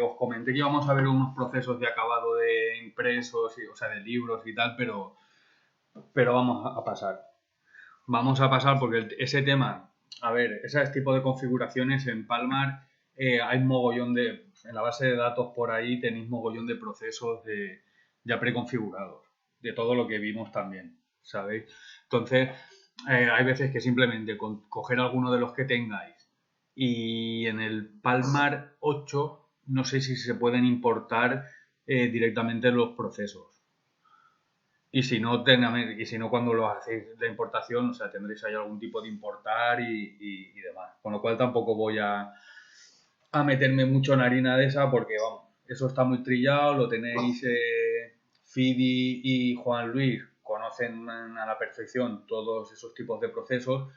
os comenté que íbamos a ver unos procesos de acabado de impresos, o sea, de libros y tal, pero vamos a pasar. Vamos a pasar porque ese tema, a ver, ese tipo de configuraciones en Palmar hay mogollón en la base de datos por ahí tenéis mogollón de procesos ya preconfigurados, de todo lo que vimos también, ¿sabéis? Entonces, hay veces que simplemente con coger alguno de los que tengáis y en el Palmar 8 no sé si se pueden importar directamente los procesos. Y si no, cuando lo hacéis la importación, o sea, tendréis ahí algún tipo de importar y demás. Con lo cual tampoco voy a meterme mucho en harina de esa porque, vamos, eso está muy trillado, lo tenéis Fidi y Juan Luis, conocen a la perfección todos esos tipos de procesos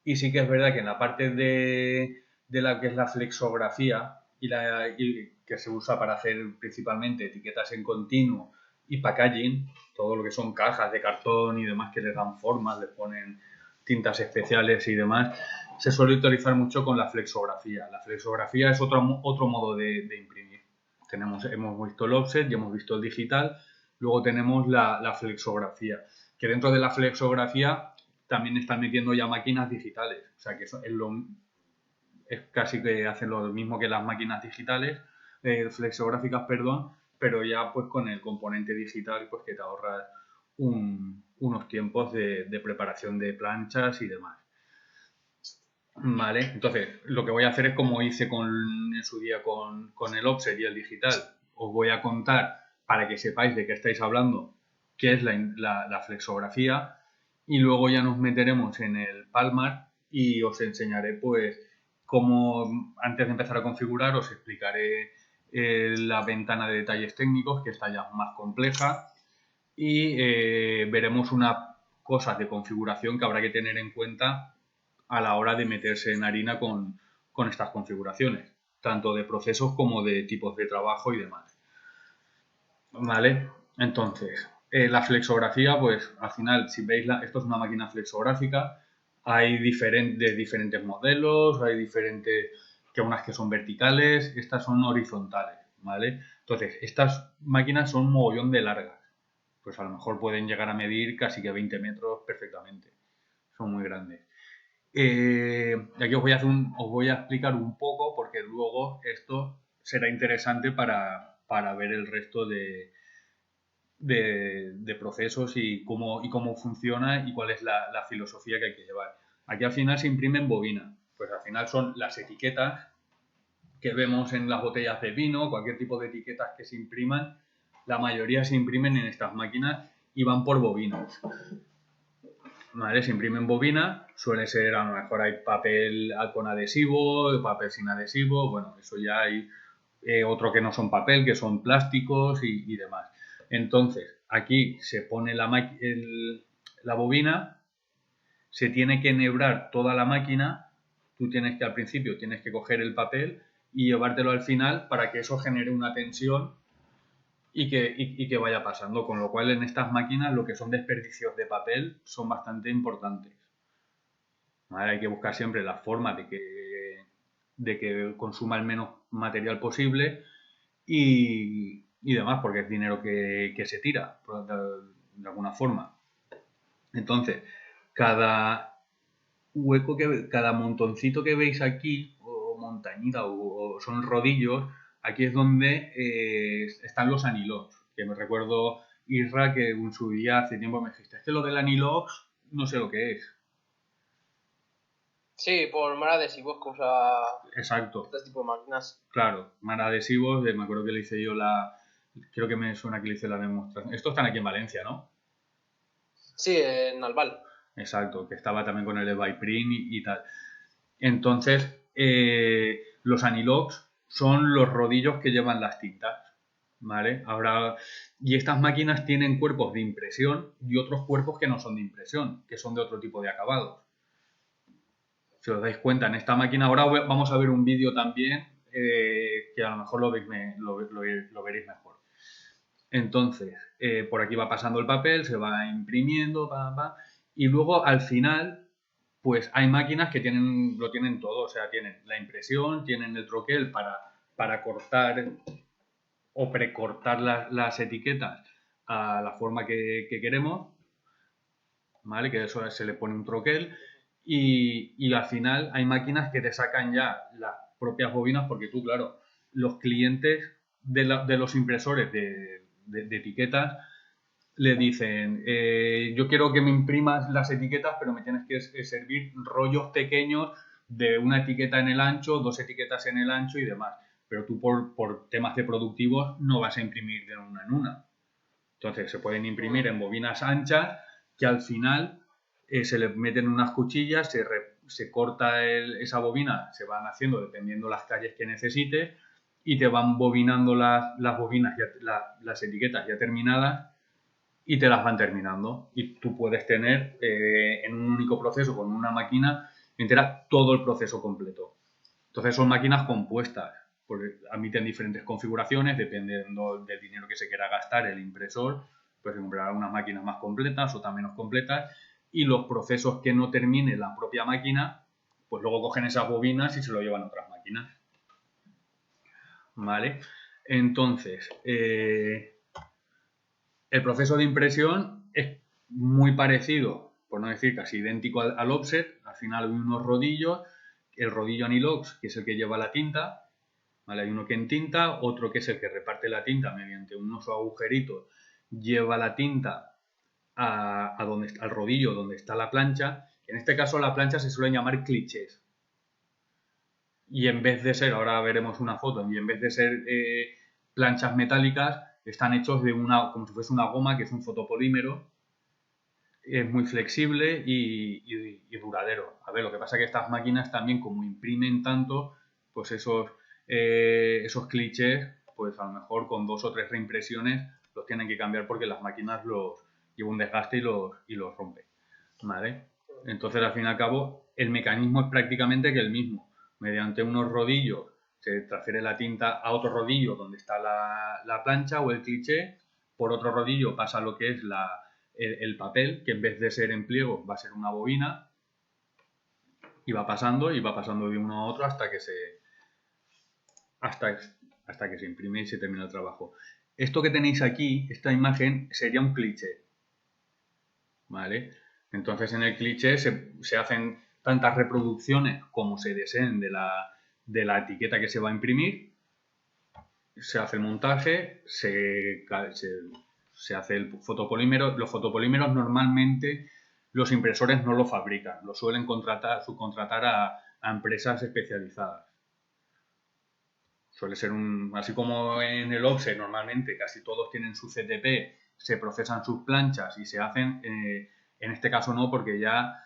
y sí que es verdad que en la parte de la que es la flexografía y que se usa para hacer principalmente etiquetas en continuo y packaging, todo lo que son cajas de cartón y demás que les dan formas, les ponen tintas especiales y demás, se suele utilizar mucho con la flexografía. La flexografía es otro modo de imprimir. Hemos visto el offset y hemos visto el digital, luego tenemos la flexografía, que dentro de la flexografía también están metiendo ya máquinas digitales, o sea que eso es casi que hacen lo mismo que las máquinas digitales, flexográficas, perdón, pero ya pues con el componente digital pues que te ahorras unos tiempos de preparación de planchas y demás. Vale, entonces lo que voy a hacer es como hice en su día con el offset y el digital. Os voy a contar para que sepáis de qué estáis hablando, qué es la flexografía y luego ya nos meteremos en el Palmar y os enseñaré pues cómo, antes de empezar a configurar, os explicaré la ventana de detalles técnicos, que está ya más compleja, y veremos unas cosas de configuración que habrá que tener en cuenta a la hora de meterse en harina con estas configuraciones, tanto de procesos como de tipos de trabajo y demás. ¿Vale? Entonces, la flexografía, pues al final, si veis, esto es una máquina flexográfica, hay diferentes modelos, hay diferentes, que unas que son verticales, estas son horizontales, ¿vale? Entonces, estas máquinas son un mogollón de largas, pues a lo mejor pueden llegar a medir casi que 20 metros perfectamente, son muy grandes. Aquí os voy a explicar un poco porque luego esto será interesante para ver el resto de procesos y cómo funciona y cuál es la filosofía que hay que llevar. Aquí al final se imprime en bobina, pues al final son las etiquetas que vemos en las botellas de vino, cualquier tipo de etiquetas que se impriman, la mayoría se imprimen en estas máquinas y van por bobinas. ¿Vale? Se imprime en bobina, suele ser, a lo mejor hay papel con adhesivo, papel sin adhesivo, bueno, eso ya hay otro que no son papel, que son plásticos y demás. Entonces, aquí se pone la bobina, se tiene que enhebrar toda la máquina, tú tienes que al principio tienes que coger el papel y llevártelo al final para que eso genere una tensión y que vaya pasando, con lo cual en estas máquinas lo que son desperdicios de papel son bastante importantes. ¿Vale? Hay que buscar siempre la forma de que consuma el menos material posible y demás, porque es dinero que se tira de alguna forma. Entonces, cada cada montoncito que veis aquí, o montañita, o son rodillos, aquí es donde están los anilox, que me recuerdo, Isra, que en su día hace tiempo me dijiste, es que lo del anilox no sé lo que es. Sí, por mar adhesivos que usa Exacto. este tipo de máquinas. Claro, mar adhesivos, me acuerdo que le hice yo creo que me suena que le hice la demostración. Estos están aquí en Valencia, ¿no? Sí, en Albal. Exacto, que estaba también con el Evaprint y tal. Entonces, los anilox son los rodillos que llevan las tintas, ¿vale? Ahora, y estas máquinas tienen cuerpos de impresión y otros cuerpos que no son de impresión, que son de otro tipo de acabados. Si os dais cuenta, en esta máquina, ahora vamos a ver un vídeo también que a lo mejor lo veréis mejor. Entonces, por aquí va pasando el papel, se va imprimiendo, y luego al final, pues hay máquinas que lo tienen todo, o sea, tienen la impresión, tienen el troquel para para cortar o precortar las etiquetas a la forma que queremos, ¿vale? Que eso se le pone un troquel y al final hay máquinas que te sacan ya las propias bobinas porque tú, claro, los clientes de los impresores de etiquetas le dicen, yo quiero que me imprimas las etiquetas, pero me tienes que servir rollos pequeños de una etiqueta en el ancho, 2 etiquetas en el ancho y demás. Pero tú por temas de productivos no vas a imprimir de una en una. Entonces se pueden imprimir en bobinas anchas que al final se le meten unas cuchillas, se corta esa bobina, se van haciendo dependiendo las calles que necesites y te van bobinando las bobinas, las etiquetas ya terminadas y te las van terminando. Y tú puedes tener en un único proceso con una máquina entera todo el proceso completo. Entonces son máquinas compuestas, porque admiten diferentes configuraciones dependiendo del dinero que se quiera gastar el impresor. Puedes comprar unas máquinas más completas, otras menos completas, y los procesos que no termine la propia máquina, pues luego cogen esas bobinas y se lo llevan a otras máquinas. ¿Vale? Entonces, el proceso de impresión es muy parecido, por no decir casi idéntico al offset. Al final hay unos rodillos, el rodillo anilox, que es el que lleva la tinta, ¿vale? Hay uno que entinta, otro que es el que reparte la tinta mediante unos agujeritos, lleva la tinta al rodillo donde está la plancha. En este caso la plancha se suele llamar clichés. Y en vez de ser, ahora veremos una foto, y en vez de ser planchas metálicas, están hechos de como si fuese una goma, que es un fotopolímero. Es muy flexible y duradero. A ver, lo que pasa es que estas máquinas también, como imprimen tanto, pues esos clichés, pues a lo mejor con 2 o 3 reimpresiones los tienen que cambiar porque las máquinas los llevan un desgaste y los rompen. ¿Vale? Entonces, al fin y al cabo, el mecanismo es prácticamente que el mismo. Mediante unos rodillos se transfiere la tinta a otro rodillo donde está la plancha o el cliché. Por otro rodillo pasa lo que es el papel, que en vez de ser en pliego va a ser una bobina. Y va pasando de uno a otro hasta que se imprime y se termina el trabajo. Esto que tenéis aquí, esta imagen, sería un cliché. ¿Vale? Entonces en el cliché se hacen tantas reproducciones como se deseen de la etiqueta que se va a imprimir, se hace el montaje, se hace el fotopolímero. Los fotopolímeros normalmente los impresores no lo fabrican, lo suelen subcontratar a empresas especializadas. Suele ser así como en el offset normalmente casi todos tienen su CTP, se procesan sus planchas y se hacen, en este caso no, porque ya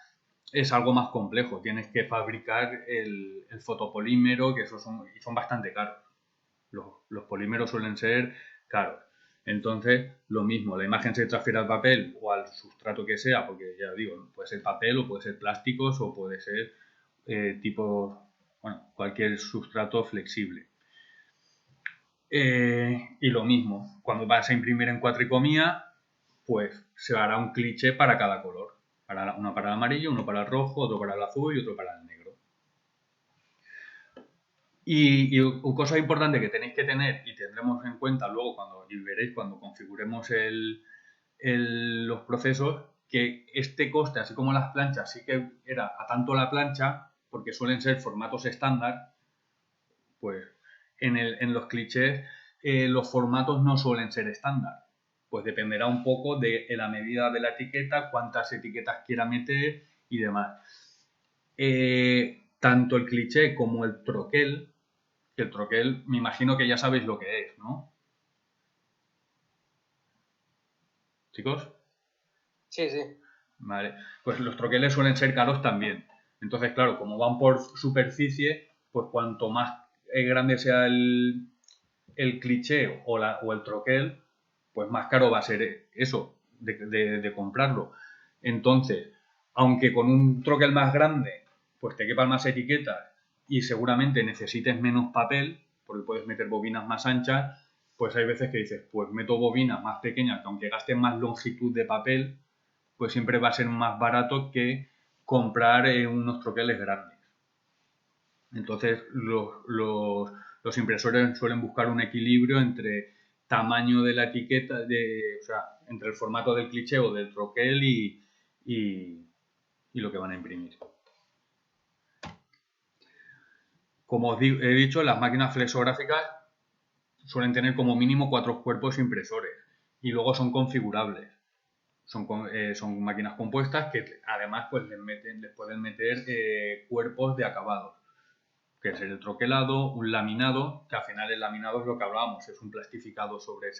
es algo más complejo. Tienes que fabricar el fotopolímero, que son bastante caros. Los polímeros suelen ser caros. Entonces, lo mismo, la imagen se transfiere al papel o al sustrato que sea, porque ya digo, puede ser papel o puede ser plásticos o puede ser cualquier sustrato flexible. Y lo mismo, cuando vas a imprimir en cuatricomía, pues se hará un cliché para cada color. Uno para el amarillo, uno para el rojo, otro para el azul y otro para el negro. Y cosa importante que tenéis que tener y tendremos en cuenta luego veréis cuando configuremos los procesos, que este coste, así como las planchas, sí que era a tanto la plancha, porque suelen ser formatos estándar, pues en los clichés los formatos no suelen ser estándar. Pues dependerá un poco de la medida de la etiqueta, cuántas etiquetas quiera meter y demás. Tanto el cliché como el troquel, que el troquel me imagino que ya sabéis lo que es, ¿no? ¿Chicos? Sí, sí. Vale, pues los troqueles suelen ser caros también. Entonces, claro, como van por superficie, pues cuanto más grande sea el cliché o el troquel, pues más caro va a ser eso, de comprarlo. Entonces, aunque con un troquel más grande, pues te quepan más etiquetas y seguramente necesites menos papel, porque puedes meter bobinas más anchas, pues hay veces que dices, pues meto bobinas más pequeñas que aunque gasten más longitud de papel, pues siempre va a ser más barato que comprar unos troqueles grandes. Entonces los los impresores suelen buscar un equilibrio entre tamaño de la etiqueta, o sea, entre el formato del cliché o del troquel y lo que van a imprimir. Como os he dicho, las máquinas flexográficas suelen tener como mínimo 4 cuerpos impresores y luego son configurables. Son máquinas compuestas que además pues les pueden meter cuerpos de acabados, que es el troquelado, un laminado, que al final el laminado es lo que hablábamos, es un plastificado sobre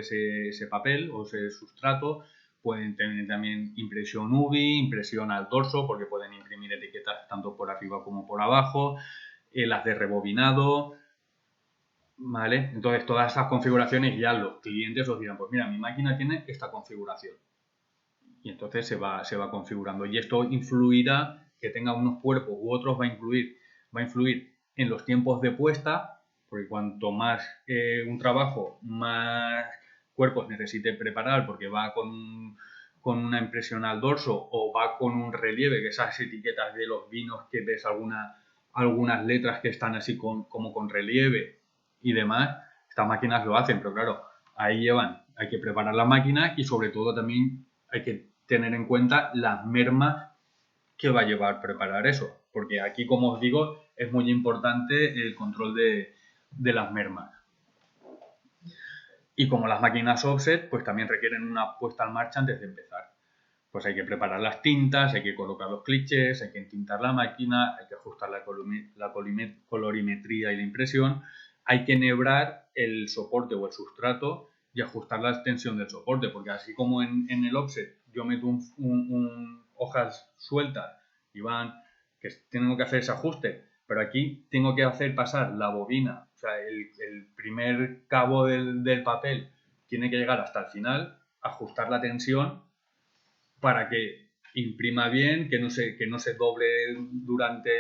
ese papel o ese sustrato. Pueden tener también impresión UV, impresión al dorso, porque pueden imprimir etiquetas tanto por arriba como por abajo, las de rebobinado, ¿vale? Entonces todas esas configuraciones ya los clientes os dirán, pues mira, mi máquina tiene esta configuración. Y entonces se va configurando. Y esto influirá, que tenga unos cuerpos u otros, va a influir en los tiempos de puesta, porque cuanto más un trabajo, más cuerpos necesite preparar, porque va con una impresión al dorso o va con un relieve, que esas etiquetas de los vinos que ves algunas letras que están así como con relieve y demás, estas máquinas lo hacen, pero claro, hay que preparar la máquina y sobre todo también hay que tener en cuenta las mermas que va a llevar preparar eso, porque aquí, como os digo, es muy importante el control de las mermas. Y como las máquinas offset, pues también requieren una puesta en marcha antes de empezar. Pues hay que preparar las tintas, hay que colocar los clichés, hay que entintar la máquina, hay que ajustar la colorimetría y la impresión, hay que enhebrar el soporte o el sustrato y ajustar la extensión del soporte, porque así como en el offset yo meto hojas sueltas y que tengo que hacer ese ajuste, pero aquí tengo que hacer pasar la bobina, o sea, el primer cabo del papel tiene que llegar hasta el final, ajustar la tensión para que imprima bien, que no se doble durante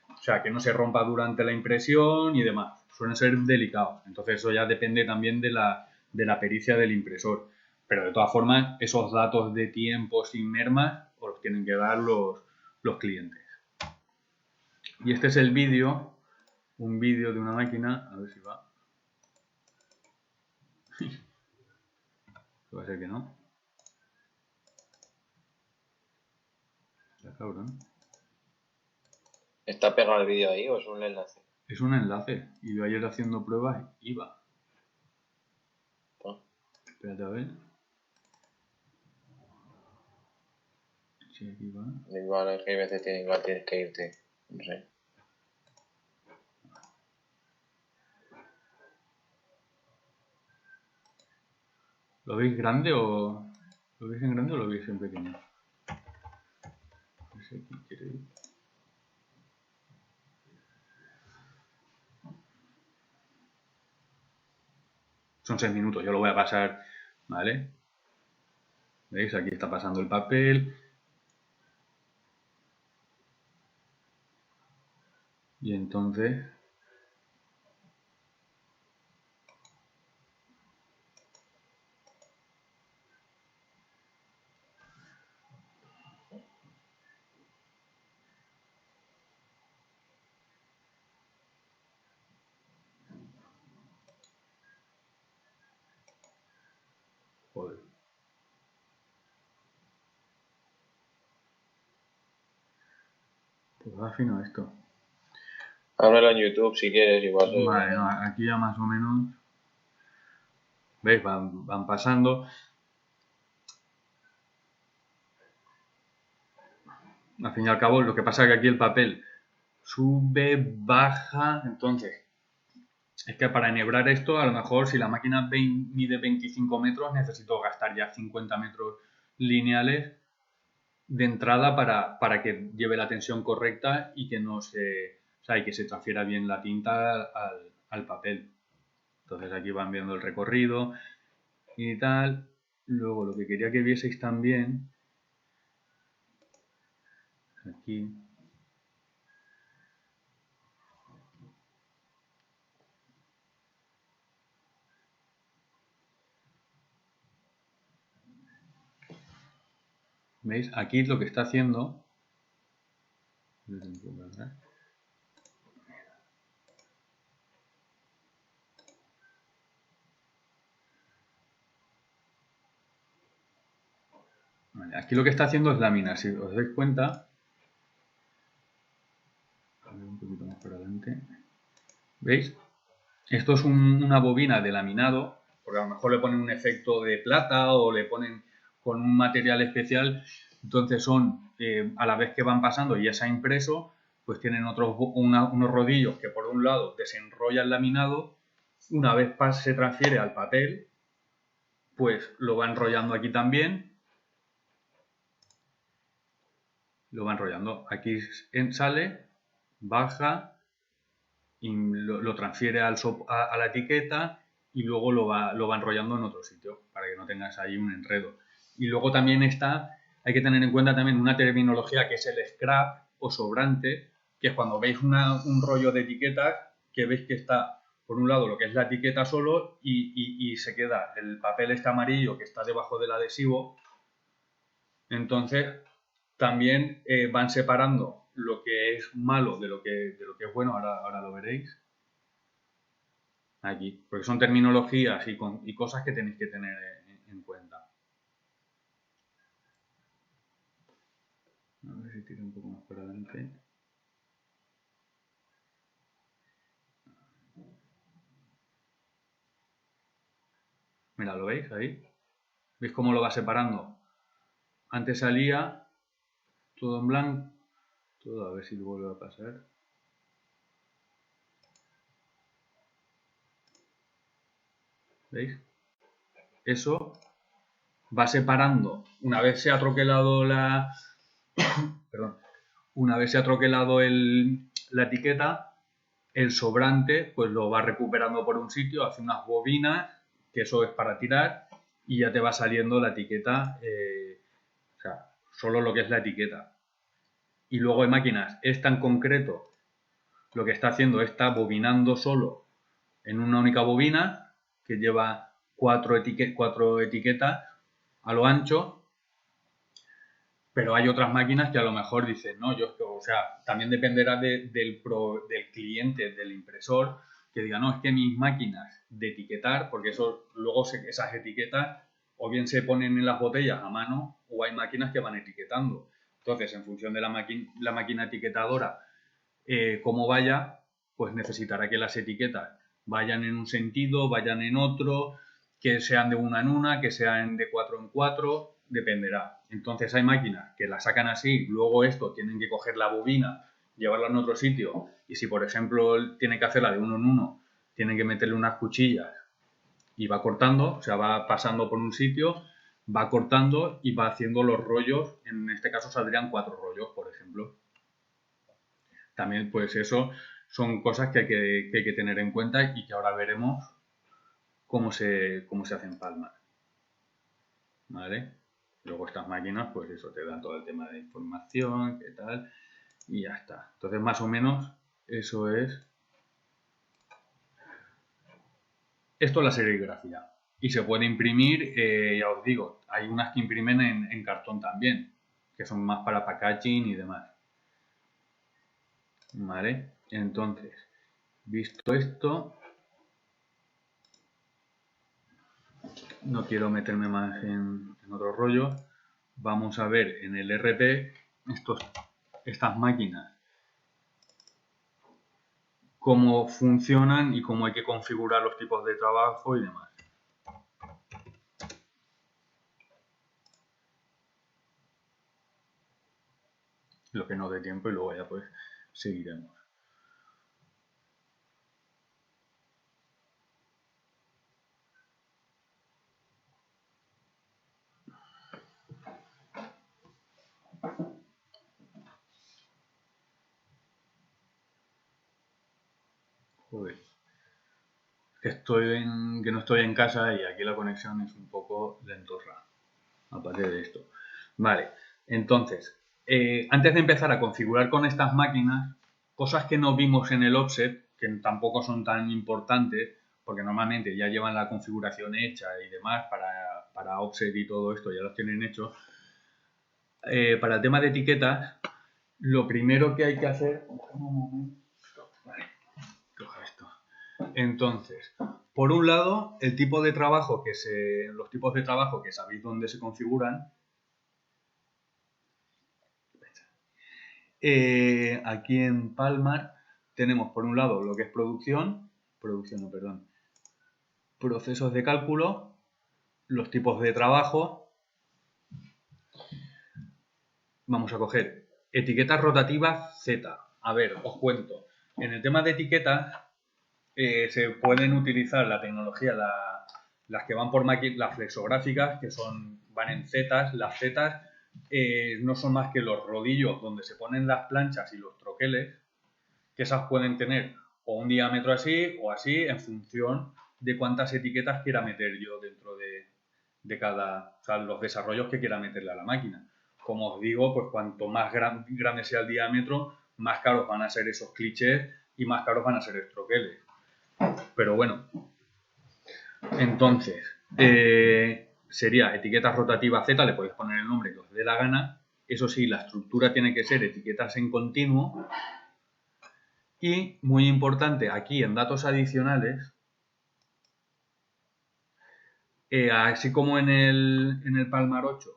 o sea, que no se rompa durante la impresión y demás. Suelen ser delicados. Entonces eso ya depende también de la pericia del impresor. Pero de todas formas, esos datos de tiempo sin mermas os los tienen que dar los clientes. Y este es el vídeo, un vídeo de una máquina, a ver si va. Va a ser que no. Cabrón. ¿Está pegado el vídeo ahí o es un enlace? Es un enlace. Y yo ayer haciendo pruebas iba. Espérate a ver. Sí, aquí va. Igual hay veces tienes que irte. No sé. ¿Lo veis grande o lo veis en grande o lo veis en pequeño? No sé quién quiere ir. Son 6 minutos, yo lo voy a pasar, ¿vale? ¿Veis? Aquí está pasando el papel. Y entonces... Joder. Pues va fino esto. Ábrelo en YouTube si quieres, igual. Vale, no, aquí ya más o menos... ¿Veis? Van pasando. Al fin y al cabo, lo que pasa es que aquí el papel sube, baja, entonces... Es que para enhebrar esto, a lo mejor si la máquina mide 25 metros, necesito gastar ya 50 metros lineales de entrada para que lleve la tensión correcta y que no se, o sea, y que se transfiera bien la tinta al papel. Entonces aquí van viendo el recorrido y tal. Luego lo que quería que vieseis también, aquí, ¿veis? Aquí lo que está haciendo, Vale, aquí lo que está haciendo es laminar. Si os dais cuenta, a ver un poquito más por adelante, ¿veis? Esto es una bobina de laminado, porque a lo mejor le ponen un efecto de plata o le ponen con un material especial. Entonces son, a la vez que van pasando y ya se ha impreso, pues tienen unos rodillos que por un lado desenrolla el laminado. Una vez se transfiere al papel, pues lo va enrollando aquí también. Lo va enrollando. Aquí sale, baja, y lo transfiere a la etiqueta y luego lo va enrollando en otro sitio para que no tengas ahí un enredo. Y luego también hay que tener en cuenta también una terminología que es el scrap o sobrante, que es cuando veis un rollo de etiquetas que veis que está por un lado lo que es la etiqueta solo y se queda el papel este amarillo que está debajo del adhesivo. Entonces también van separando lo que es malo de lo que es bueno, ahora lo veréis aquí, porque son terminologías y cosas que tenéis que tener en cuenta. A ver si tiro un poco más por adelante. Mira, ¿lo veis ahí? ¿Veis cómo lo va separando? Antes salía todo en blanco, todo, a ver si lo vuelve a pasar. ¿Veis? Eso va separando, una vez se ha troquelado perdón, una vez se ha troquelado la etiqueta, el sobrante pues lo va recuperando por un sitio, hace unas bobinas, que eso es para tirar, y ya te va saliendo la etiqueta, o sea, solo lo que es la etiqueta. Y luego hay máquinas, esta en concreto, lo que está haciendo está bobinando solo en una única bobina, que lleva cuatro etiquetas a lo ancho. Pero hay otras máquinas que a lo mejor dicen, no, o sea, también dependerá del cliente, del impresor, que diga, no, es que mis máquinas de etiquetar, porque eso luego esas etiquetas o bien se ponen en las botellas a mano o hay máquinas que van etiquetando. Entonces, en función de la máquina etiquetadora, cómo vaya, pues necesitará que las etiquetas vayan en un sentido, vayan en otro, que sean de una en una, que sean de 4 en 4, dependerá. Entonces hay máquinas que la sacan así, luego esto tienen que coger la bobina, llevarla en otro sitio, y si por ejemplo tienen que hacerla de uno en uno, tienen que meterle unas cuchillas y va cortando, o sea, va pasando por un sitio, va cortando y va haciendo los rollos, en este caso saldrían 4 rollos, por ejemplo. También pues eso son cosas que hay que tener en cuenta y que ahora veremos cómo se hacen palmas. ¿Vale? Luego estas máquinas, pues eso, te dan todo el tema de información, qué tal, y ya está. Entonces, más o menos, eso es... Esto es la serigrafía. Y se puede imprimir, ya os digo, hay unas que imprimen en cartón también, que son más para packaging y demás. ¿Vale? Entonces, visto esto, no quiero meterme más en otro rollo. Vamos a ver en el RP estas máquinas, cómo funcionan y cómo hay que configurar los tipos de trabajo y demás. Lo que nos dé tiempo y luego ya pues seguiremos. Joder. Que no estoy en casa y aquí la conexión es un poco lentorra, aparte de esto. Vale, entonces, antes de empezar a configurar con estas máquinas, cosas que no vimos en el offset, que tampoco son tan importantes, porque normalmente ya llevan la configuración hecha y demás para offset y todo esto, ya los tienen hechos. Para el tema de etiquetas, lo primero que hay que hacer... Vale, coja esto. Entonces, por un lado, los tipos de trabajo que sabéis dónde se configuran, aquí en Palmar tenemos por un lado lo que es procesos de cálculo, los tipos de trabajo. Vamos a coger etiquetas rotativas Z. A ver, os cuento. En el tema de etiquetas se pueden utilizar la tecnología, las que van por máquinas, las flexográficas, que van en zetas. Las zetas no son más que los rodillos donde se ponen las planchas y los troqueles, que esas pueden tener o un diámetro así o así en función de cuántas etiquetas quiera meter yo dentro de cada, o sea, los desarrollos que quiera meterle a la máquina. Como os digo, pues cuanto más grande sea el diámetro, más caros van a ser esos clichés y más caros van a ser los troqueles. Pero bueno, entonces, sería etiquetas rotativas Z, le podéis poner el nombre que os dé la gana. Eso sí, la estructura tiene que ser etiquetas en continuo. Y, muy importante, aquí en datos adicionales, así como en el Palmar 8.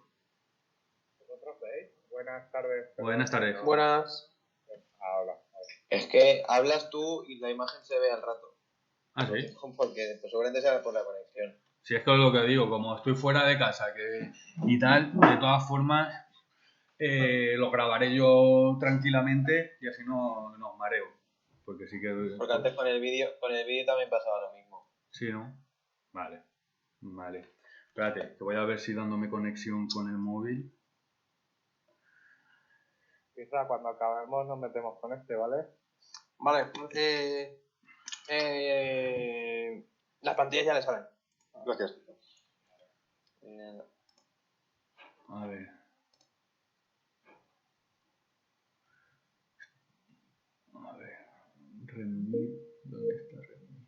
¿Vosotros veis? Buenas tardes. Buenas tardes. Buenas. Ahora. Es que hablas tú y la imagen se ve al rato. Ah, sí. Porque pues, seguramente sea por la conexión. Si es que es lo que digo, como estoy fuera de casa y tal, de todas formas, lo grabaré yo tranquilamente y así no os mareo. Porque sí que... Porque antes con el vídeo también pasaba lo mismo. Sí, ¿no? Vale. Espérate, que voy a ver si dándome conexión con el móvil. Quizá cuando acabemos nos metemos con este, ¿vale? Vale. Las pantallas ya le salen. Gracias. A ver. Redmi. ¿Dónde está Redmi?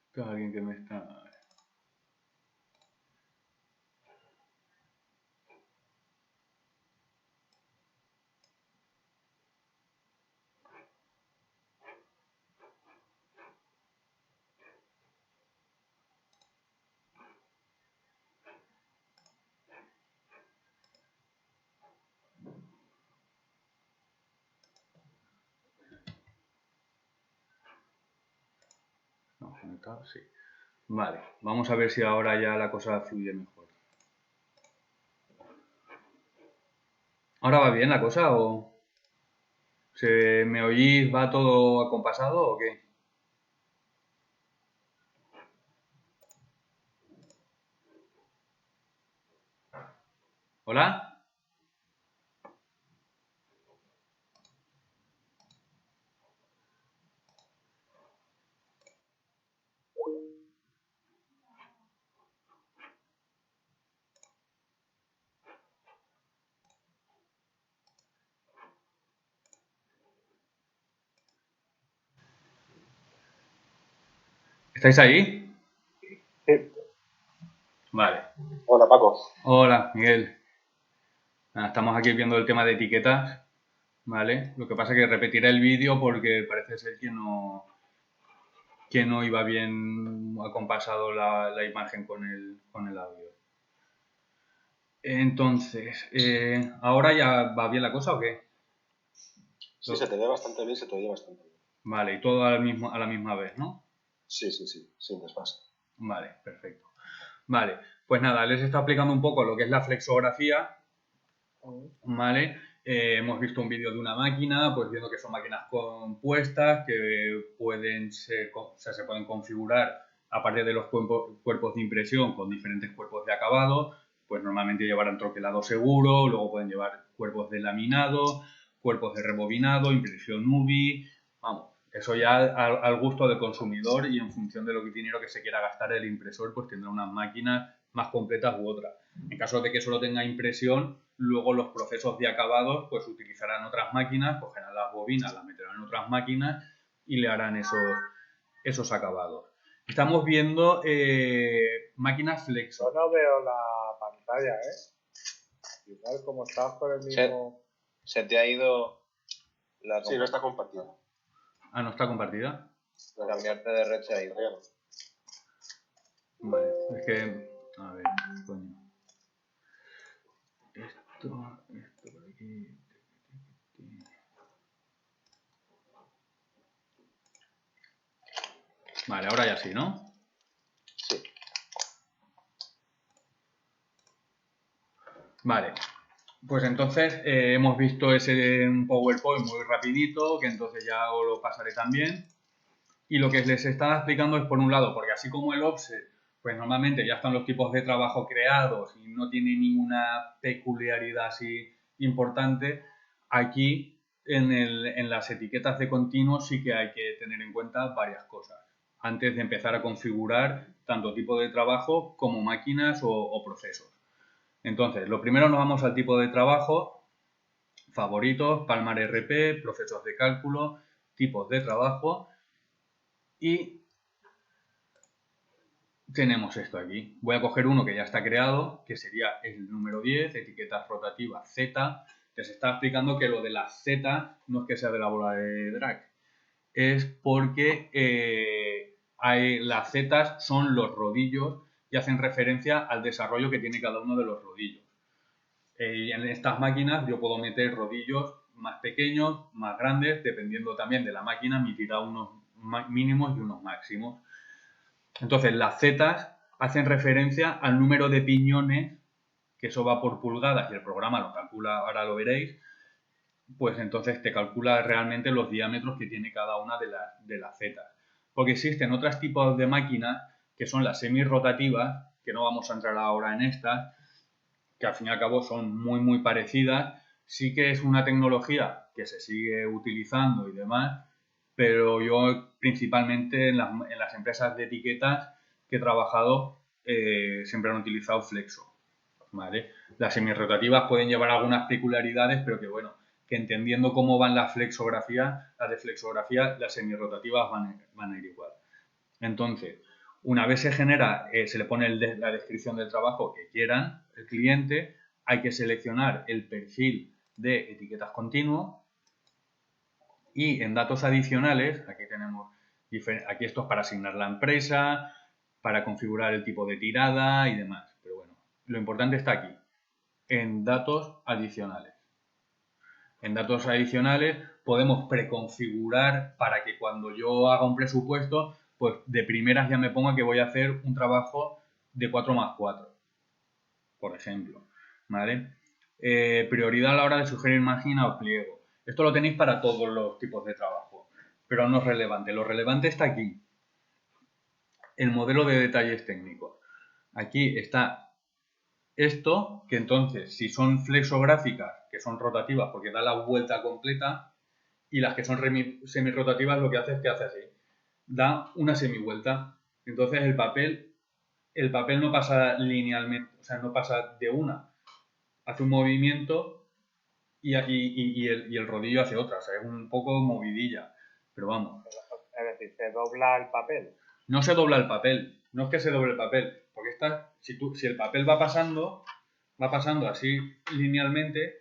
Está alguien que me está... ¿Estamos conectados? Sí. Vale, vamos a ver si ahora ya la cosa fluye mejor. ¿Ahora va bien la cosa o...? ¿Me oís? ¿Va todo acompasado o qué? ¿Hola? ¿Estáis ahí? Sí. Vale. Hola, Paco. Hola, Miguel. Nada, estamos aquí viendo el tema de etiquetas, ¿vale? Lo que pasa es que repetiré el vídeo porque parece ser que no iba bien acompasado la imagen con el audio. Entonces, ¿ahora ya va bien la cosa o qué? Sí, se te ve bastante bien, se te oye bastante bien. Vale, y todo a la misma vez, ¿no? Sí, sin desfase. Vale, perfecto. Vale, pues nada, les está explicando un poco lo que es la flexografía, ¿vale? Hemos visto un vídeo de una máquina, pues viendo que son máquinas compuestas, que pueden ser, o sea, se pueden configurar a partir de los cuerpos de impresión con diferentes cuerpos de acabado, pues normalmente llevarán troquelado seguro, luego pueden llevar cuerpos de laminado, cuerpos de rebobinado, impresión UV, vamos, eso ya al gusto del consumidor y en función de lo que dinero que se quiera gastar el impresor, pues tendrá unas máquinas más completas u otras. En caso de que solo tenga impresión, luego los procesos de acabados pues utilizarán otras máquinas, cogerán las bobinas, las meterán en otras máquinas y le harán esos acabados. Estamos viendo máquinas flexo. Yo no veo la pantalla, Igual como estás por el mismo... Se te ha ido la... Sí, no está compartida. Ah, ¿no está compartida? Cambiarte de red se ha ido. Vale, es que... A ver, coño. Esto por aquí... Vale, ahora ya sí, ¿no? Sí. Vale, pues entonces hemos visto un PowerPoint muy rapidito, que entonces ya os lo pasaré también. Y lo que les estaba explicando es, por un lado, porque así como el offset, pues normalmente ya están los tipos de trabajo creados y no tiene ninguna peculiaridad así importante, aquí en las etiquetas de continuo sí que hay que tener en cuenta varias cosas antes de empezar a configurar tanto tipo de trabajo como máquinas o procesos. Entonces, lo primero nos vamos al tipo de trabajo, favoritos, Palmar RP, procesos de cálculo, tipos de trabajo y tenemos esto aquí. Voy a coger uno que ya está creado, que sería el número 10, etiquetas rotativas Z. Les estaba explicando que lo de las Z no es que sea de la bola de drag, es porque las Z son los rodillos y hacen referencia al desarrollo que tiene cada uno de los rodillos. En estas máquinas yo puedo meter rodillos más pequeños, más grandes, dependiendo también de la máquina, emitirá unos mínimos y unos máximos. Entonces las zetas hacen referencia al número de piñones, que eso va por pulgadas y el programa lo calcula, ahora lo veréis, pues entonces te calcula realmente los diámetros que tiene cada una de las zetas. Porque existen otros tipos de máquinas que son las semi-rotativas, que no vamos a entrar ahora en estas, que al fin y al cabo son muy parecidas. Sí que es una tecnología que se sigue utilizando y demás, pero yo principalmente en las empresas de etiquetas que he trabajado siempre han utilizado Flexo, ¿vale? Las semi-rotativas pueden llevar algunas peculiaridades, pero que bueno, que entendiendo cómo van las de flexografía, las semi-rotativas van a ir igual. Entonces, una vez se genera, se le pone la descripción del trabajo que quieran el cliente, hay que seleccionar el perfil de etiquetas continuo y en datos adicionales, aquí tenemos, aquí esto es para asignar la empresa, para configurar el tipo de tirada y demás. Pero bueno, lo importante está aquí, en datos adicionales. En datos adicionales podemos preconfigurar para que cuando yo haga un presupuesto, pues de primeras ya me ponga que voy a hacer un trabajo de 4+4, por ejemplo, ¿vale? Prioridad a la hora de sugerir máquina o pliego. Esto lo tenéis para todos los tipos de trabajo, pero no es relevante. Lo relevante está aquí, el modelo de detalles técnicos. Aquí está esto, que entonces, si son flexográficas, que son rotativas porque da la vuelta completa, y las que son semi-rotativas lo que hace es que hace así, da una semivuelta. Entonces el papel no pasa linealmente, o sea, no pasa de una, hace un movimiento y el rodillo hace otra, o sea, es un poco movidilla, pero vamos. Es decir, se dobla el papel. No se dobla el papel, no es que se doble el papel, porque si el papel va pasando así linealmente,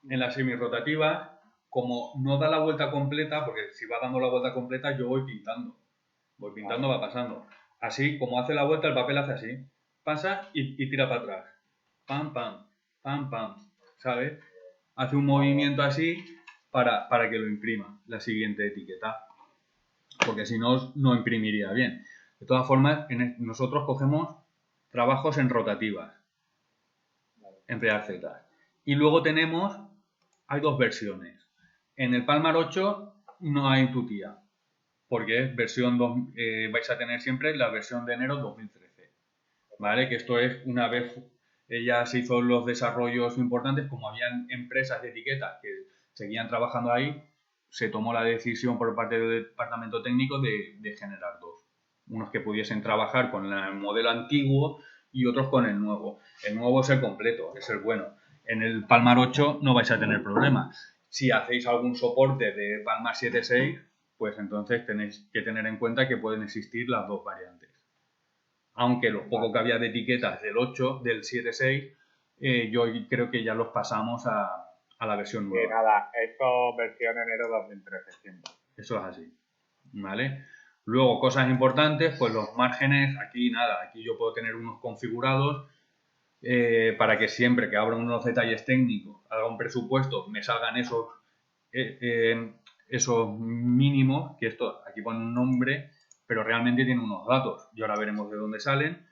en la semi-rotativa, como no da la vuelta completa, porque si va dando la vuelta completa yo voy pintando, va pasando. Así, como hace la vuelta, el papel hace así, pasa y tira para atrás, pam, pam, pam, pam, ¿sabes? Hace un movimiento así para que lo imprima la siguiente etiqueta, porque si no, no imprimiría bien. De todas formas, nosotros cogemos trabajos en rotativas, en Real Z. Y luego hay dos versiones. En el Palmar 8 no hay tutía, porque es versión 2, vais a tener siempre la versión de enero 2013. ¿Vale? Que esto es una vez ya se hizo los desarrollos importantes, como habían empresas de etiquetas que seguían trabajando ahí, se tomó la decisión por parte del departamento técnico de generar dos. Unos que pudiesen trabajar con el modelo antiguo y otros con el nuevo. El nuevo es el completo, es el bueno. En el Palmar 8 no vais a tener problema. Si hacéis algún soporte de Palmar 7.6, pues entonces tenéis que tener en cuenta que pueden existir las dos variantes. Aunque lo poco que había de etiquetas del 8, del 7.6, yo creo que ya los pasamos a la versión nueva. Y nada, esto versión enero 2013 siempre. Eso es así, ¿vale? Luego, cosas importantes, pues los márgenes, aquí nada, aquí yo puedo tener unos configurados para que siempre que abra unos detalles técnicos, haga un presupuesto, me salgan esos mínimos, que esto aquí pone un nombre, pero realmente tiene unos datos y ahora veremos de dónde salen.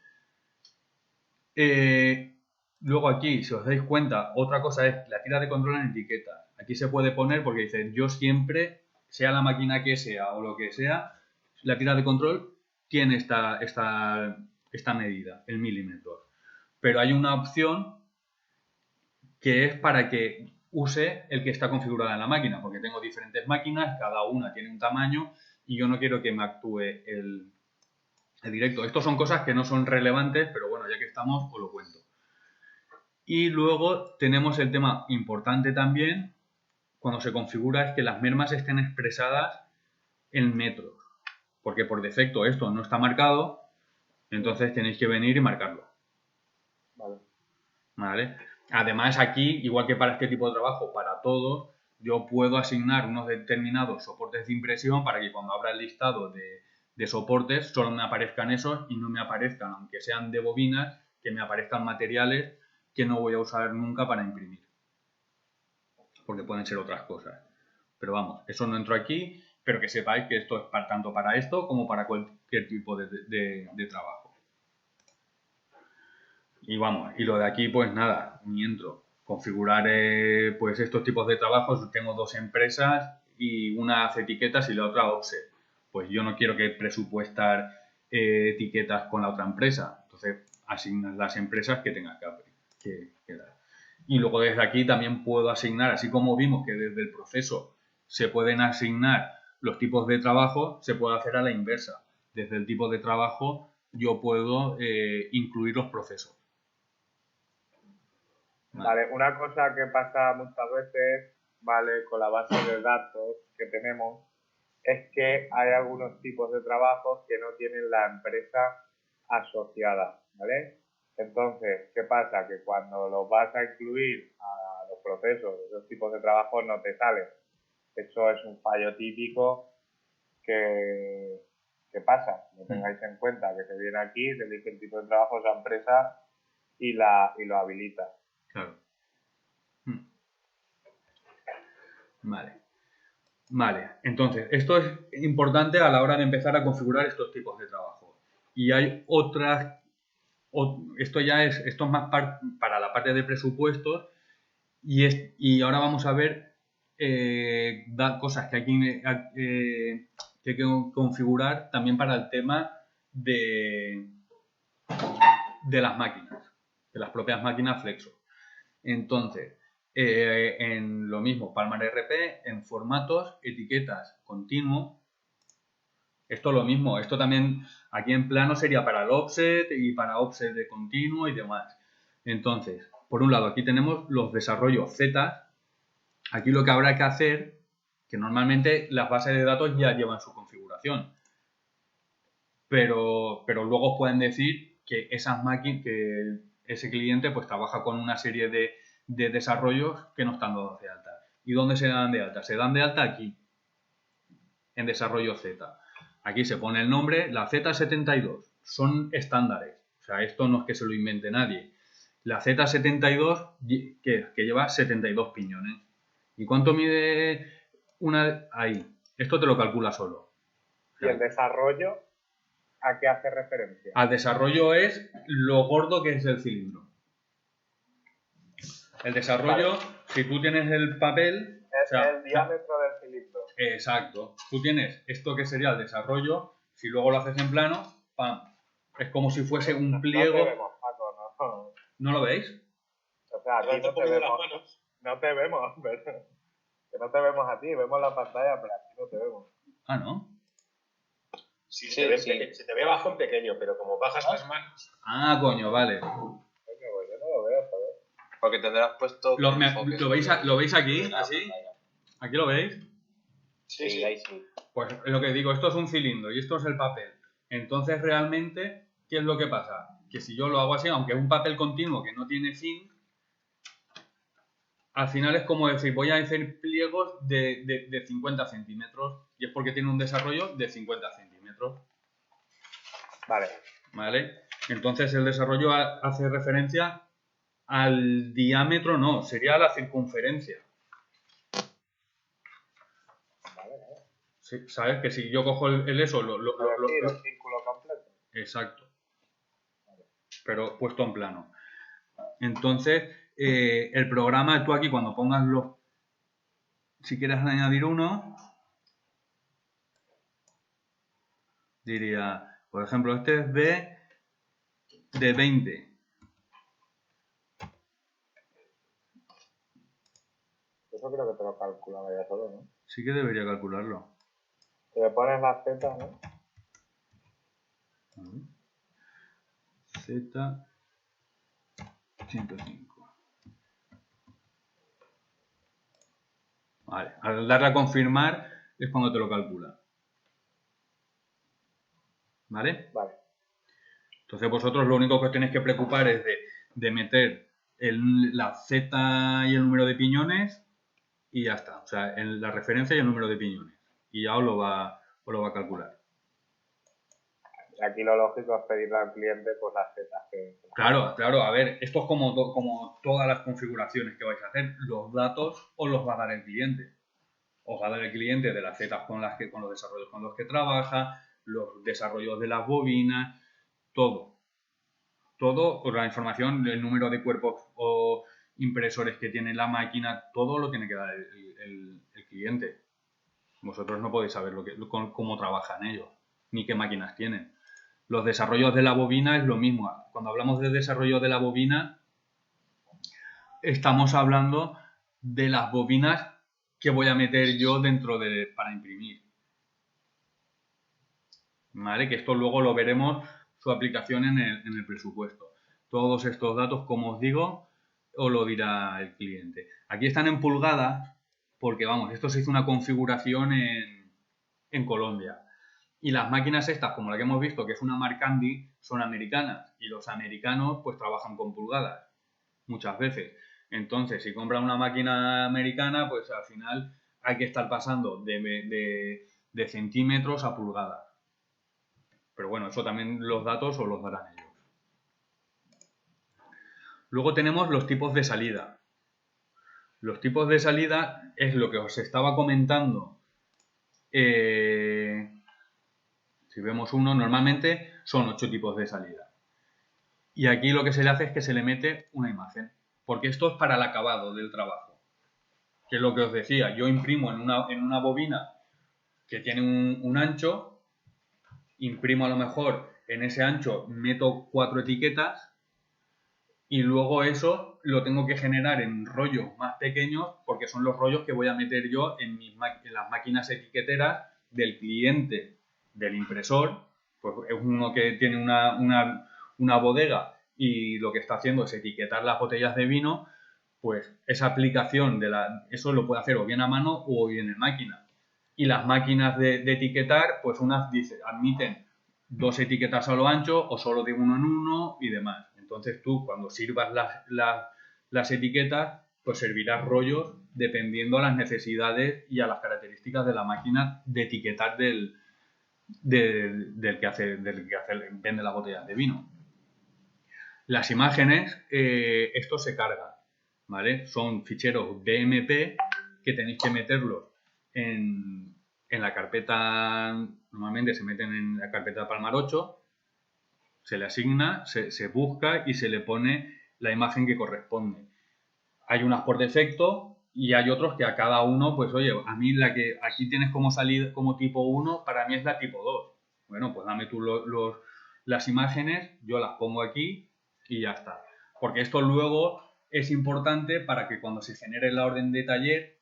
Luego aquí, si os dais cuenta, otra cosa es la tira de control en etiquetas. Aquí se puede poner porque dice, yo siempre, sea la máquina que sea o lo que sea, la tira de control tiene esta medida, el milímetro. Pero hay una opción que es para que use el que está configurado en la máquina, porque tengo diferentes máquinas, cada una tiene un tamaño y yo no quiero que me actúe el directo. Estos son cosas que no son relevantes, pero bueno, ya que estamos, os lo cuento. Y luego tenemos el tema importante también, cuando se configura, es que las mermas estén expresadas en metros, porque por defecto esto no está marcado, entonces tenéis que venir y marcarlo. ¿Vale? Además aquí, igual que para este tipo de trabajo, para todos, yo puedo asignar unos determinados soportes de impresión para que cuando abra el listado de soportes solo me aparezcan esos y no me aparezcan, aunque sean de bobinas, que me aparezcan materiales que no voy a usar nunca para imprimir. Porque pueden ser otras cosas. Pero vamos, eso no entro aquí, pero que sepáis que esto es tanto para esto como para cualquier tipo de trabajo. Y vamos, y lo de aquí, pues nada, ni entro. Configurar pues estos tipos de trabajos, tengo dos empresas y una hace etiquetas y la otra offset. Pues yo no quiero que presupuestar etiquetas con la otra empresa. Entonces asignas las empresas que tengas que dar. Y luego desde aquí también puedo asignar, así como vimos que desde el proceso se pueden asignar los tipos de trabajo, se puede hacer a la inversa. Desde el tipo de trabajo yo puedo incluir los procesos. Vale, una cosa que pasa muchas veces, ¿vale? Con la base de datos que tenemos, es que hay algunos tipos de trabajos que no tienen la empresa asociada, ¿vale? Entonces, ¿qué pasa? Que cuando los vas a incluir a los procesos de esos tipos de trabajos no te salen. Eso es un fallo típico que pasa. Lo tengáis en cuenta, que se viene aquí, se elige el tipo de trabajo, esa empresa y lo habilita. Claro. Vale, entonces, esto es importante a la hora de empezar a configurar estos tipos de trabajo. Y hay otras, esto es más para la parte de presupuestos y ahora vamos a ver cosas que hay que configurar también para el tema de las máquinas, de las propias máquinas Flexo. Entonces, en lo mismo, Palmar RP, en formatos, etiquetas, continuo. Esto lo mismo, esto también aquí en plano sería para el offset y para offset de continuo y demás. Entonces, por un lado, aquí tenemos los desarrollos Z. Aquí lo que habrá que hacer, que normalmente las bases de datos ya llevan su configuración. Pero luego pueden decir que esas máquinas, que ese cliente pues trabaja con una serie de desarrollos que no están dados de alta. ¿Y dónde se dan de alta? Se dan de alta aquí, en desarrollo Z. Aquí se pone el nombre, la Z72. Son estándares. O sea, esto no es que se lo invente nadie. La Z72 que lleva 72 piñones. ¿Y cuánto mide una? Ahí. Esto te lo calcula solo. ¿Y el desarrollo a qué hace referencia? Al desarrollo es lo gordo que es el cilindro. El desarrollo, vale. Si tú tienes el papel... Es el diámetro del cilindro. Exacto. Tú tienes esto que sería el desarrollo, si luego lo haces en plano, ¡pam! Es como si fuese un pliego... No te vemos, Paco, no. ¿No lo veis? O sea, aquí no te vemos. No te vemos, pero... Que no te vemos a ti, vemos la pantalla, pero aquí no te vemos. Ah, ¿no? Sí, se te ve bajo en pequeño, pero como bajas las manos... Ah, coño, vale. Coño, pues yo no lo veo, joder. Porque tendrás puesto... ¿Lo veis aquí? ¿Así? ¿Aquí lo veis? Sí, ahí sí. Pues lo que digo, esto es un cilindro y esto es el papel. Entonces, realmente, ¿qué es lo que pasa? Que si yo lo hago así, aunque es un papel continuo que no tiene fin, al final es como decir, voy a hacer pliegos de 50 centímetros y es porque tiene un desarrollo de 50 centímetros. centímetros. Vale. ¿Vale? Entonces el desarrollo hace referencia al diámetro, no, sería a la circunferencia. Sí, ¿sabes? Que si yo cojo el eso, el círculo completo. Exacto. Pero puesto en plano. Entonces, el programa, tú aquí cuando pongas los... Si quieres añadir uno, diría, por ejemplo, este es B de 20. Eso creo que te lo calculaba ya solo, ¿no? Sí que debería calcularlo. Te le pones la Z, ¿no? Z 105. Vale, al darle a confirmar es cuando te lo calcula. ¿Vale? Vale. Entonces vosotros lo único que os tenéis que preocupar es de meter la Z y el número de piñones y ya está. O sea, la referencia y el número de piñones. Y ya os lo va a calcular. Aquí lo lógico es pedirle al cliente pues las zetas que... Claro, a ver, esto es como todas las configuraciones que vais a hacer. Los datos os los va a dar el cliente. Os va a dar el cliente de las zetas con los desarrollos con los que trabaja, los desarrollos de las bobinas, todo, la información, el número de cuerpos o impresores que tiene la máquina, todo lo tiene que dar el cliente. Vosotros no podéis saber cómo trabajan ellos, ni qué máquinas tienen. Los desarrollos de la bobina es lo mismo. Cuando hablamos de desarrollo de la bobina, estamos hablando de las bobinas que voy a meter yo para imprimir. ¿Vale? Que esto luego lo veremos su aplicación en el presupuesto. Todos estos datos, como os digo, os lo dirá el cliente. Aquí están en pulgadas porque, vamos, esto se hizo una configuración en Colombia. Y las máquinas estas, como la que hemos visto, que es una Marcandi, son americanas. Y los americanos, pues, trabajan con pulgadas muchas veces. Entonces, si compran una máquina americana, pues al final hay que estar pasando de centímetros a pulgadas. Pero bueno, eso también los datos os los darán ellos. Luego tenemos los tipos de salida. Los tipos de salida es lo que os estaba comentando. Si vemos uno, normalmente son 8 tipos de salida. Y aquí lo que se le hace es que se le mete una imagen. Porque esto es para el acabado del trabajo. Que es lo que os decía. Yo imprimo en una bobina que tiene un ancho. Imprimo a lo mejor en ese ancho, meto 4 etiquetas. Y luego eso lo tengo que generar en rollos más pequeños porque son los rollos que voy a meter yo en las máquinas etiqueteras del cliente del impresor. Pues es uno que tiene una bodega y lo que está haciendo es etiquetar las botellas de vino. Pues esa aplicación eso lo puede hacer o bien a mano o bien en máquina. Y las máquinas de etiquetar, pues unas admiten 2 etiquetas a lo ancho o solo de uno en uno y demás. Entonces tú, cuando sirvas las etiquetas, pues servirás rollos dependiendo a las necesidades y a las características de la máquina de etiquetar del que vende las botellas de vino. Las imágenes, esto se carga, ¿vale? Son ficheros BMP que tenéis que meterlos en la carpeta, normalmente se meten en la carpeta Palmar 8, se le asigna, se busca y se le pone la imagen que corresponde. Hay unas por defecto y hay otros que a cada uno, pues oye, a mí la que aquí tienes como salida como tipo 1, para mí es la tipo 2. Bueno, pues dame tú las imágenes, yo las pongo aquí y ya está. Porque esto luego es importante para que cuando se genere la orden de taller,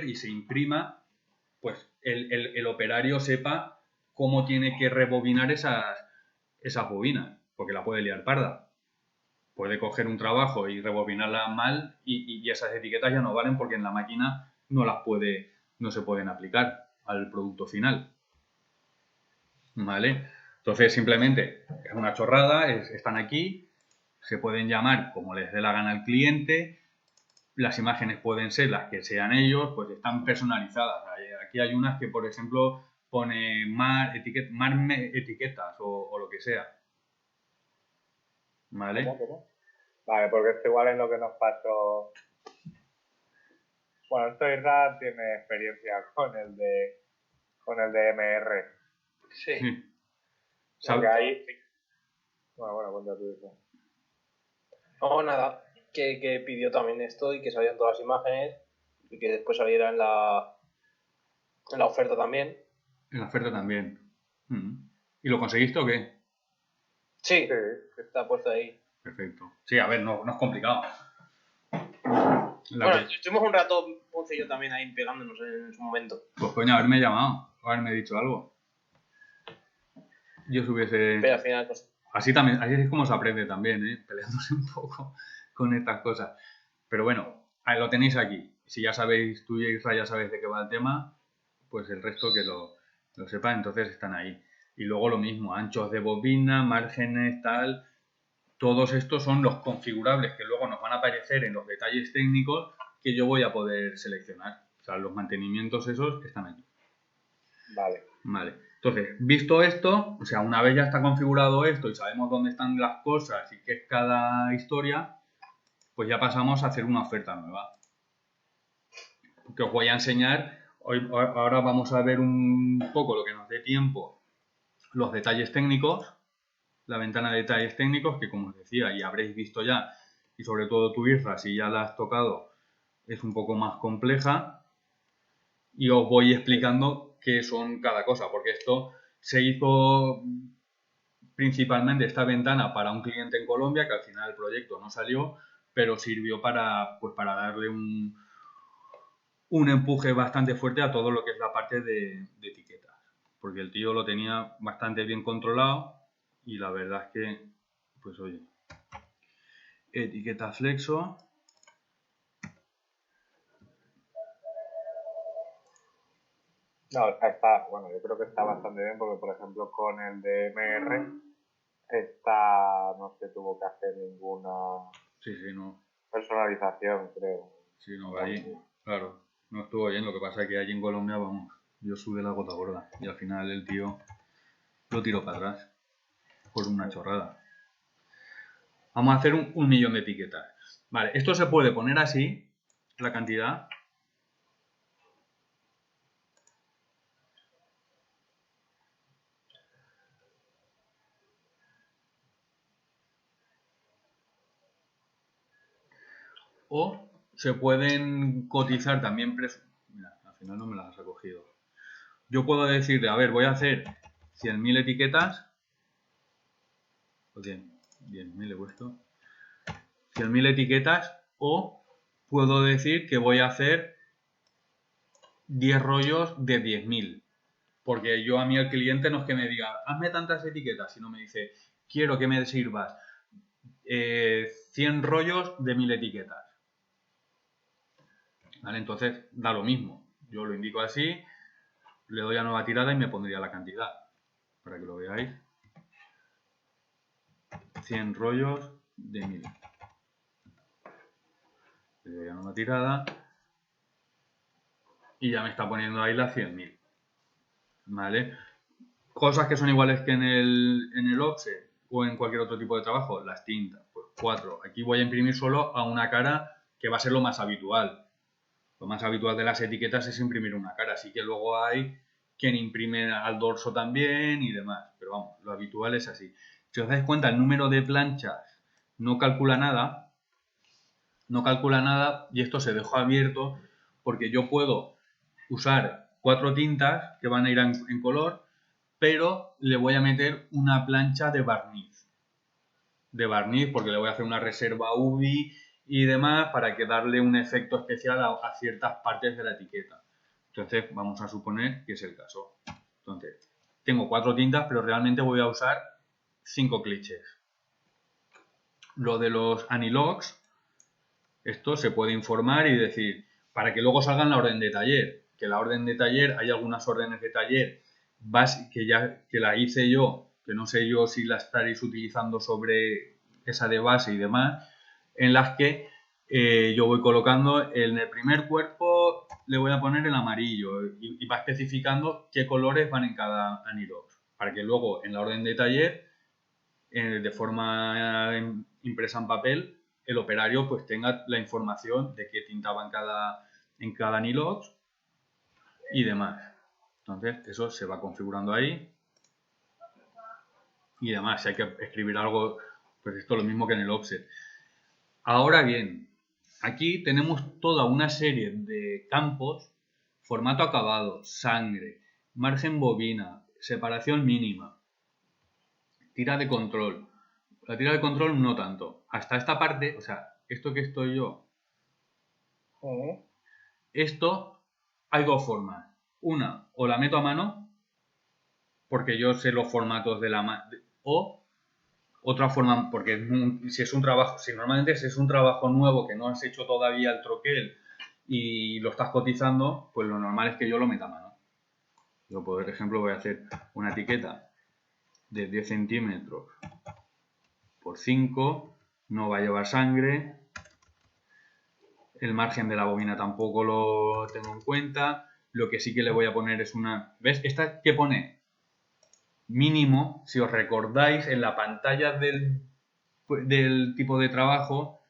y se imprima, pues el operario sepa cómo tiene que rebobinar esas bobinas, porque la puede liar parda. Puede coger un trabajo y rebobinarla mal y esas etiquetas ya no valen porque en la máquina no se pueden aplicar al producto final. ¿Vale? Entonces simplemente es una chorrada, están aquí, se pueden llamar como les dé la gana al cliente, las imágenes pueden ser las que sean ellos, pues están personalizadas. Aquí hay unas que, por ejemplo, pone etiquetas o lo que sea. ¿Vale? ¿Cómo? Vale, porque esto igual es lo que nos pasó. Bueno, esto Irra tiene experiencia con el de MR. Sí. Porque ahí. Bueno, cuenta tú eso. No, nada. Que pidió también esto y que salieran todas las imágenes y que después saliera en la oferta también. En la oferta también. ¿Y lo conseguiste o qué? Sí, Sí. está puesto ahí. Perfecto. Sí, a ver, no es complicado. Bueno, estuvimos un rato, Ponce y yo también ahí pegándonos en su momento. Pues coño, haberme llamado, haberme dicho algo. Yo subiese... Pero al final, pues, Así es como se aprende también, peleándose un poco con estas cosas. Pero bueno, ahí lo tenéis aquí. Si ya sabéis, tú y Isra ya sabéis de qué va el tema, pues el resto que lo sepa, entonces están ahí. Y luego lo mismo, anchos de bobina, márgenes, tal. Todos estos son los configurables que luego nos van a aparecer en los detalles técnicos que yo voy a poder seleccionar. O sea, los mantenimientos esos que están aquí. Vale. Entonces, visto esto, o sea, una vez ya está configurado esto y sabemos dónde están las cosas y qué es cada historia, pues ya pasamos a hacer una oferta nueva. Que os voy a enseñar, ahora vamos a ver un poco lo que nos dé tiempo, los detalles técnicos, la ventana de detalles técnicos, que como os decía, y habréis visto ya, y sobre todo tú, Isra, si ya la has tocado, es un poco más compleja, y os voy explicando qué son cada cosa, porque esto se hizo principalmente esta ventana para un cliente en Colombia, que al final el proyecto no salió, pero sirvió para darle un empuje bastante fuerte a todo lo que es la parte de etiquetas, porque el tío lo tenía bastante bien controlado y la verdad es que, pues oye, etiqueta flexo. No, bueno, yo creo que está bastante bien porque, por ejemplo, con el de MR no se tuvo que hacer ninguna no. personalización, creo. Sí, no, ahí, claro, no estuvo bien. Lo que pasa es que allí en Colombia, vamos, yo sube la gota gorda y al final el tío lo tiró para atrás por una chorrada. Vamos a hacer un millón de etiquetas. Vale, esto se puede poner así, la cantidad. O se pueden cotizar también precios. Mira, al final no me las has recogido. Yo puedo decirle, a ver, voy a hacer 100.000 etiquetas. O 10.000 he puesto. 100.000 etiquetas. O puedo decir que voy a hacer 10 rollos de 10.000. Porque yo a mí al cliente no es que me diga, hazme tantas etiquetas, sino me dice, quiero que me sirvas 100 rollos de 1.000 etiquetas. ¿Vale? Entonces da lo mismo. Yo lo indico así, le doy a nueva tirada y me pondría la cantidad. Para que lo veáis. 100 rollos de 1.000. Le doy a nueva tirada. Y ya me está poniendo ahí las 100.000. ¿Vale? Cosas que son iguales que en el offset o en cualquier otro tipo de trabajo. Las tintas, pues 4. Aquí voy a imprimir solo a una cara que va a ser lo más habitual. Lo más habitual de las etiquetas es imprimir una cara, así que luego hay quien imprime al dorso también y demás, pero vamos, lo habitual es así. Si os dais cuenta, el número de planchas no calcula nada y esto se dejó abierto porque yo puedo usar 4 tintas que van a ir en color, pero le voy a meter una plancha de barniz, porque le voy a hacer una reserva UV y demás para que darle un efecto especial a ciertas partes de la etiqueta. Entonces vamos a suponer que es el caso. Entonces tengo 4 tintas, pero realmente voy a usar 5 clichés. Lo de los anilogs, esto se puede informar y decir, para que luego salga en la orden de taller, que la orden de taller, hay algunas órdenes de taller que la hice yo, que no sé yo si la estaréis utilizando sobre esa de base y demás, en las que yo voy colocando en el primer cuerpo le voy a poner el amarillo y va especificando qué colores van en cada anilox, para que luego en la orden de taller, de forma impresa en papel, el operario pues tenga la información de qué tinta va en cada anilox y demás. Entonces eso se va configurando ahí y demás. Si hay que escribir algo, pues esto es lo mismo que en el offset. Ahora bien, aquí tenemos toda una serie de campos: formato acabado, sangre, margen bobina, separación mínima, tira de control. La tira de control no tanto. Hasta esta parte, o sea, esto que estoy yo, esto hay dos formas. Una, o la meto a mano, porque yo sé los formatos de la mano, o otra forma, porque si normalmente es un trabajo nuevo que no has hecho todavía el troquel y lo estás cotizando, pues lo normal es que yo lo meta a mano. Yo, por ejemplo, voy a hacer una etiqueta de 10 centímetros por 5, no va a llevar sangre, el margen de la bobina tampoco lo tengo en cuenta. Lo que sí que le voy a poner es una... ¿Ves? Esta que pone mínimo, si os recordáis, en la pantalla del tipo de trabajo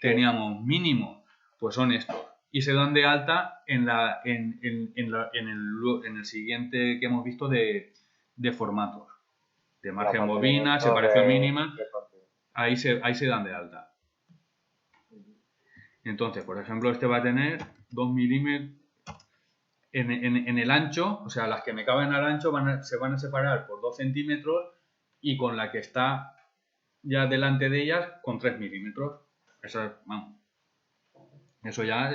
teníamos mínimo, pues son estos. Y se dan de alta en el siguiente que hemos visto de formatos. De margen bobina, separación mínima, ahí se dan de alta. Entonces, por ejemplo, este va a tener 2 milímetros en el ancho, o sea, las que me caben al ancho se van a separar por 2 centímetros y con la que está ya delante de ellas con 3 milímetros. Eso ya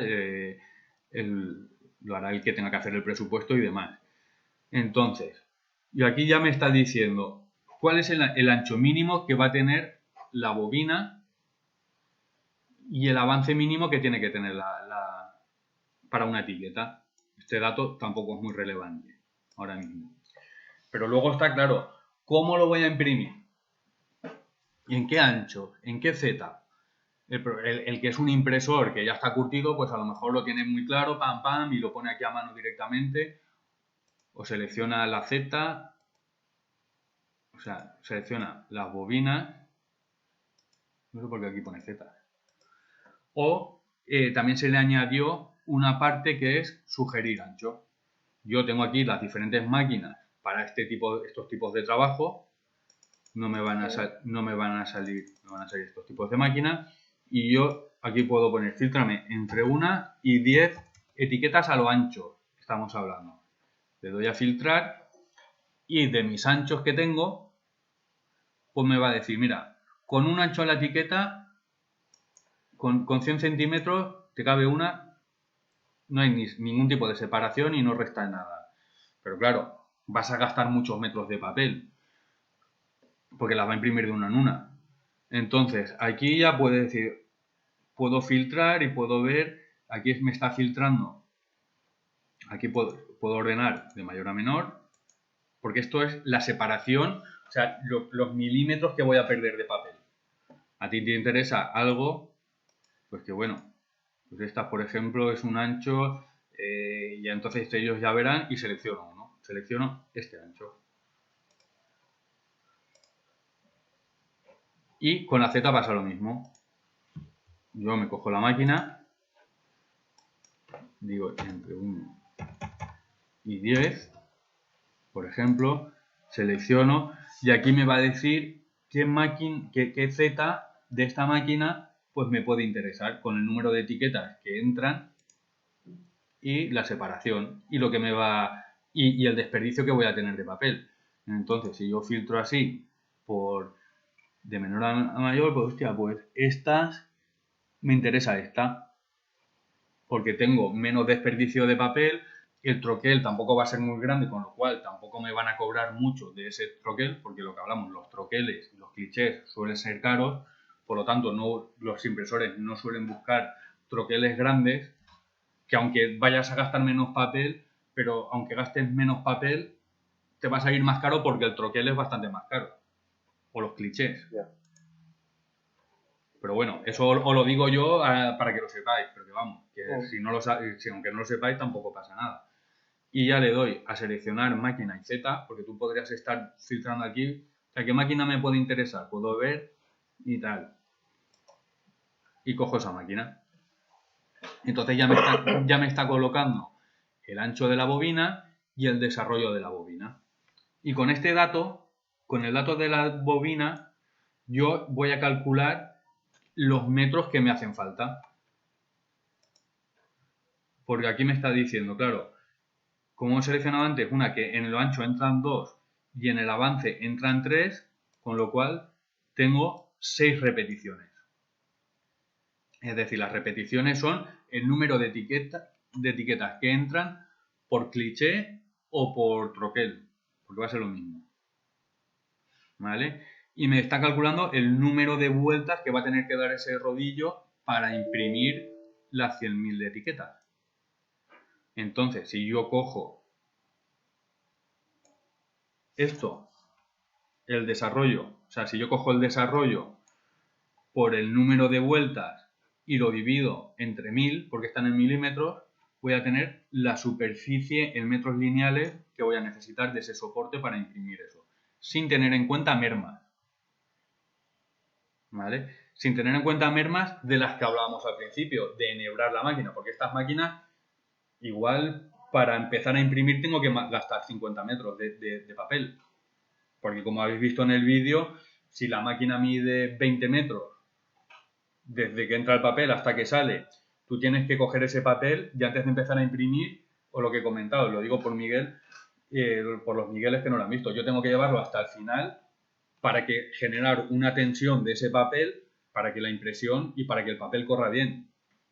lo hará el que tenga que hacer el presupuesto y demás. Entonces, y aquí ya me está diciendo cuál es el ancho mínimo que va a tener la bobina y el avance mínimo que tiene que tener para una etiqueta. Este dato tampoco es muy relevante ahora mismo. Pero luego está claro, ¿cómo lo voy a imprimir? ¿Y en qué ancho? ¿En qué Z? El que es un impresor que ya está curtido, pues a lo mejor lo tiene muy claro, pam, pam, y lo pone aquí a mano directamente. O selecciona la Z, o sea, selecciona las bobinas. No sé por qué aquí pone Z. O también se le añadió una parte que es sugerir ancho. Yo tengo aquí las diferentes máquinas para estos tipos de trabajo. No me van a salir estos tipos de máquinas. Y yo aquí puedo poner, filtrame entre 1 y 10 etiquetas a lo ancho. Estamos hablando. Le doy a filtrar y de mis anchos que tengo, pues me va a decir, mira, con un ancho a la etiqueta, con 100 centímetros, te cabe una, no hay ningún tipo de separación y no resta nada. Pero claro, vas a gastar muchos metros de papel, porque las va a imprimir de una en una. Entonces, aquí ya puede decir, puedo filtrar y puedo ver, aquí me está filtrando, aquí puedo ordenar de mayor a menor, porque esto es la separación, o sea, los milímetros que voy a perder de papel. A ti te interesa algo, pues que bueno, pues esta, por ejemplo, es un ancho, y entonces ellos ya verán y selecciono uno. Selecciono este ancho. Y con la Z pasa lo mismo. Yo me cojo la máquina, digo entre 1 y 10, por ejemplo, selecciono y aquí me va a decir qué Z de esta máquina pues me puede interesar con el número de etiquetas que entran y la separación y lo que me va y el desperdicio que voy a tener de papel. Entonces, si yo filtro así de menor a mayor, pues hostia, pues estas me interesa esta porque tengo menos desperdicio de papel. El troquel tampoco va a ser muy grande, con lo cual tampoco me van a cobrar mucho de ese troquel, porque lo que hablamos, los troqueles y los clichés suelen ser caros, por lo tanto los impresores no suelen buscar troqueles grandes, que aunque vayas a gastar menos papel, pero aunque gastes menos papel, te vas a ir más caro porque el troquel es bastante más caro, o los clichés. Ya. Pero bueno, eso os lo digo yo para que lo sepáis, pero que vamos, que si no lo si aunque no lo sepáis tampoco pasa nada. Y ya le doy a seleccionar máquina y Z, porque tú podrías estar filtrando aquí, o sea, ¿qué máquina me puede interesar? Puedo ver y tal. Y cojo esa máquina. Entonces ya me está colocando el ancho de la bobina y el desarrollo de la bobina. Y con este dato, con el dato de la bobina, yo voy a calcular los metros que me hacen falta. Porque aquí me está diciendo, claro, como he seleccionado antes, una que en lo ancho entran 2 y en el avance entran 3, con lo cual tengo 6 repeticiones. Es decir, las repeticiones son el número de etiquetas que entran por cliché o por troquel, porque va a ser lo mismo. ¿Vale? Y me está calculando el número de vueltas que va a tener que dar ese rodillo para imprimir las 100.000 etiquetas. Entonces, si yo cojo esto, el desarrollo, o sea, si yo cojo el desarrollo por el número de vueltas y lo divido entre 1000, porque están en milímetros, voy a tener la superficie en metros lineales que voy a necesitar de ese soporte para imprimir eso, sin tener en cuenta mermas. ¿Vale? Sin tener en cuenta mermas de las que hablábamos al principio, de enhebrar la máquina, porque estas máquinas, igual para empezar a imprimir tengo que gastar 50 metros de papel. Porque como habéis visto en el vídeo, si la máquina mide 20 metros desde que entra el papel hasta que sale, tú tienes que coger ese papel y antes de empezar a imprimir, o lo que he comentado, lo digo por Miguel, por los Migueles que no lo han visto, yo tengo que llevarlo hasta el final para que generar una tensión de ese papel para que la impresión y para que el papel corra bien.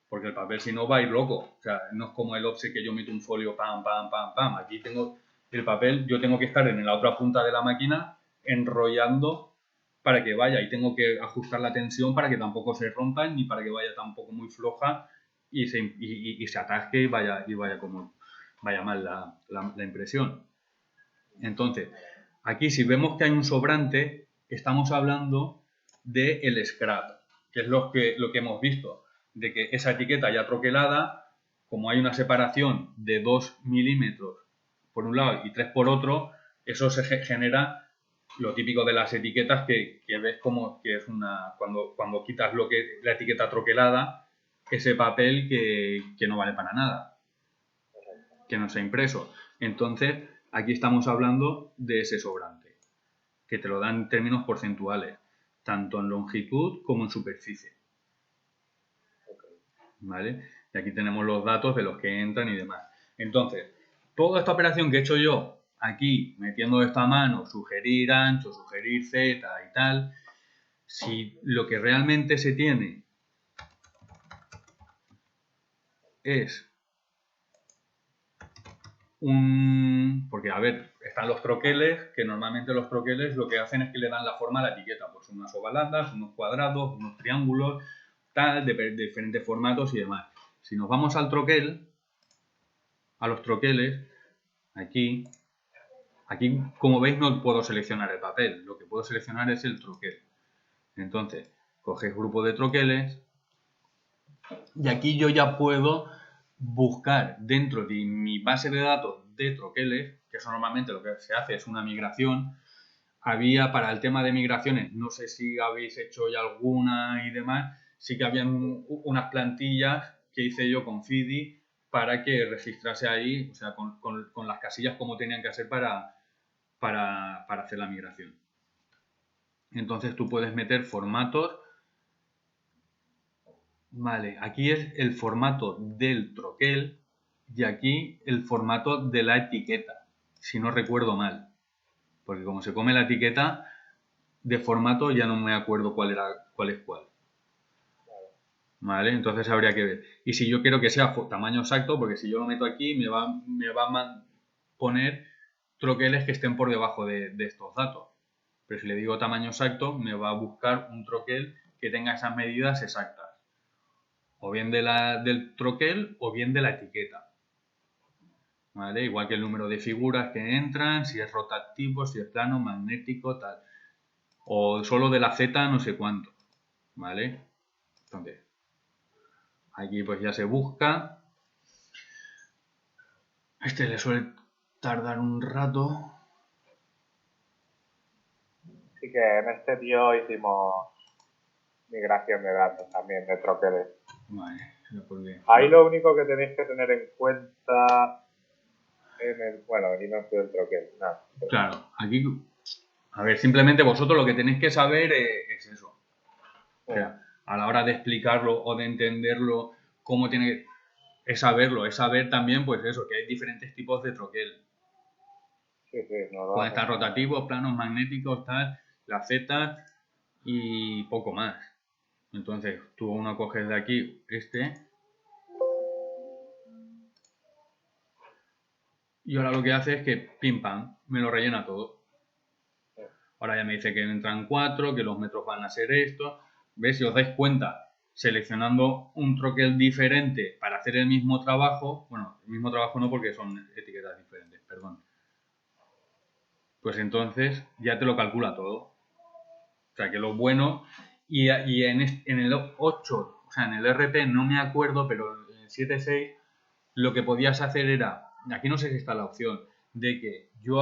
Porque el papel si no va a ir loco. O sea, no es como el offset que yo meto un folio, pam, pam, pam, pam. Aquí tengo el papel, yo tengo que estar en la otra punta de la máquina enrollando para que vaya y tengo que ajustar la tensión para que tampoco se rompa ni para que vaya tampoco muy floja y se atasque y vaya mal la impresión. Entonces, aquí si vemos que hay un sobrante, estamos hablando del scrap, que es lo que hemos visto, de que esa etiqueta ya troquelada, como hay una separación de 2 milímetros por un lado y 3 por otro, eso se genera lo típico de las etiquetas que ves como que es cuando quitas la etiqueta troquelada, ese papel que no vale para nada, que no se ha impreso. Entonces, aquí estamos hablando de ese sobrante, que te lo dan en términos porcentuales, tanto en longitud como en superficie. ¿Vale? Y aquí tenemos los datos de los que entran y demás. Entonces, toda esta operación que he hecho yo, aquí metiendo esta mano, sugerir ancho, sugerir Z y tal, si lo que realmente se tiene es porque, a ver, están los troqueles, que normalmente los troqueles lo que hacen es que le dan la forma a la etiqueta, pues unas ovaladas, unos cuadrados, unos triángulos, tal, de diferentes formatos y demás. Si nos vamos al troquel, a los troqueles, aquí como veis no puedo seleccionar el papel, lo que puedo seleccionar es el troquel. Entonces, coges grupo de troqueles y aquí yo ya puedo buscar dentro de mi base de datos de troqueles, que eso normalmente lo que se hace es una migración. Había para el tema de migraciones, no sé si habéis hecho ya alguna y demás, sí que habían unas plantillas que hice yo con FIDI para que registrase ahí, o sea, con las casillas como tenían que hacer para hacer la migración. Entonces tú puedes meter formatos. Vale, aquí es el formato del troquel y aquí el formato de la etiqueta, si no recuerdo mal. Porque como se come la etiqueta de formato ya no me acuerdo cuál es cuál. ¿Vale? Entonces habría que ver. Y si yo quiero que sea tamaño exacto, porque si yo lo meto aquí me va a poner troqueles que estén por debajo de estos datos. Pero si le digo tamaño exacto, me va a buscar un troquel que tenga esas medidas exactas. O bien del troquel o bien de la etiqueta. ¿Vale? Igual que el número de figuras que entran, si es rotativo, si es plano, magnético, tal. O solo de la Z no sé cuánto. ¿Vale? Entonces, aquí pues ya se busca. Este le suele tardar un rato. Así que en este tío hicimos migración de datos también, de troqueles. Vale, porque... Ahí lo único que tenéis que tener en cuenta bueno, y no estoy el troquel, nada. Claro, aquí... A ver, simplemente vosotros lo que tenéis que saber es eso. O sea, a la hora de explicarlo o de entenderlo, cómo tiene que... Es saberlo, es saber también, pues eso, que hay diferentes tipos de troquel. Sí, no Pueden estar rotativos, planos, magnéticos, tal, las Z y poco más. Entonces, tú uno coges de aquí y ahora lo que hace es que pim pam, me lo rellena todo. Ahora ya me dice que entran 4, que los metros van a ser esto. ¿Ves? Si os dais cuenta, seleccionando un troquel diferente para hacer el mismo trabajo, bueno, el mismo trabajo no porque son etiquetas diferentes, perdón. Pues entonces ya te lo calcula todo. O sea que lo bueno, y en el 8, o sea, en el RP no me acuerdo, pero en el 7.6 lo que podías hacer era, aquí no sé si está la opción, de que yo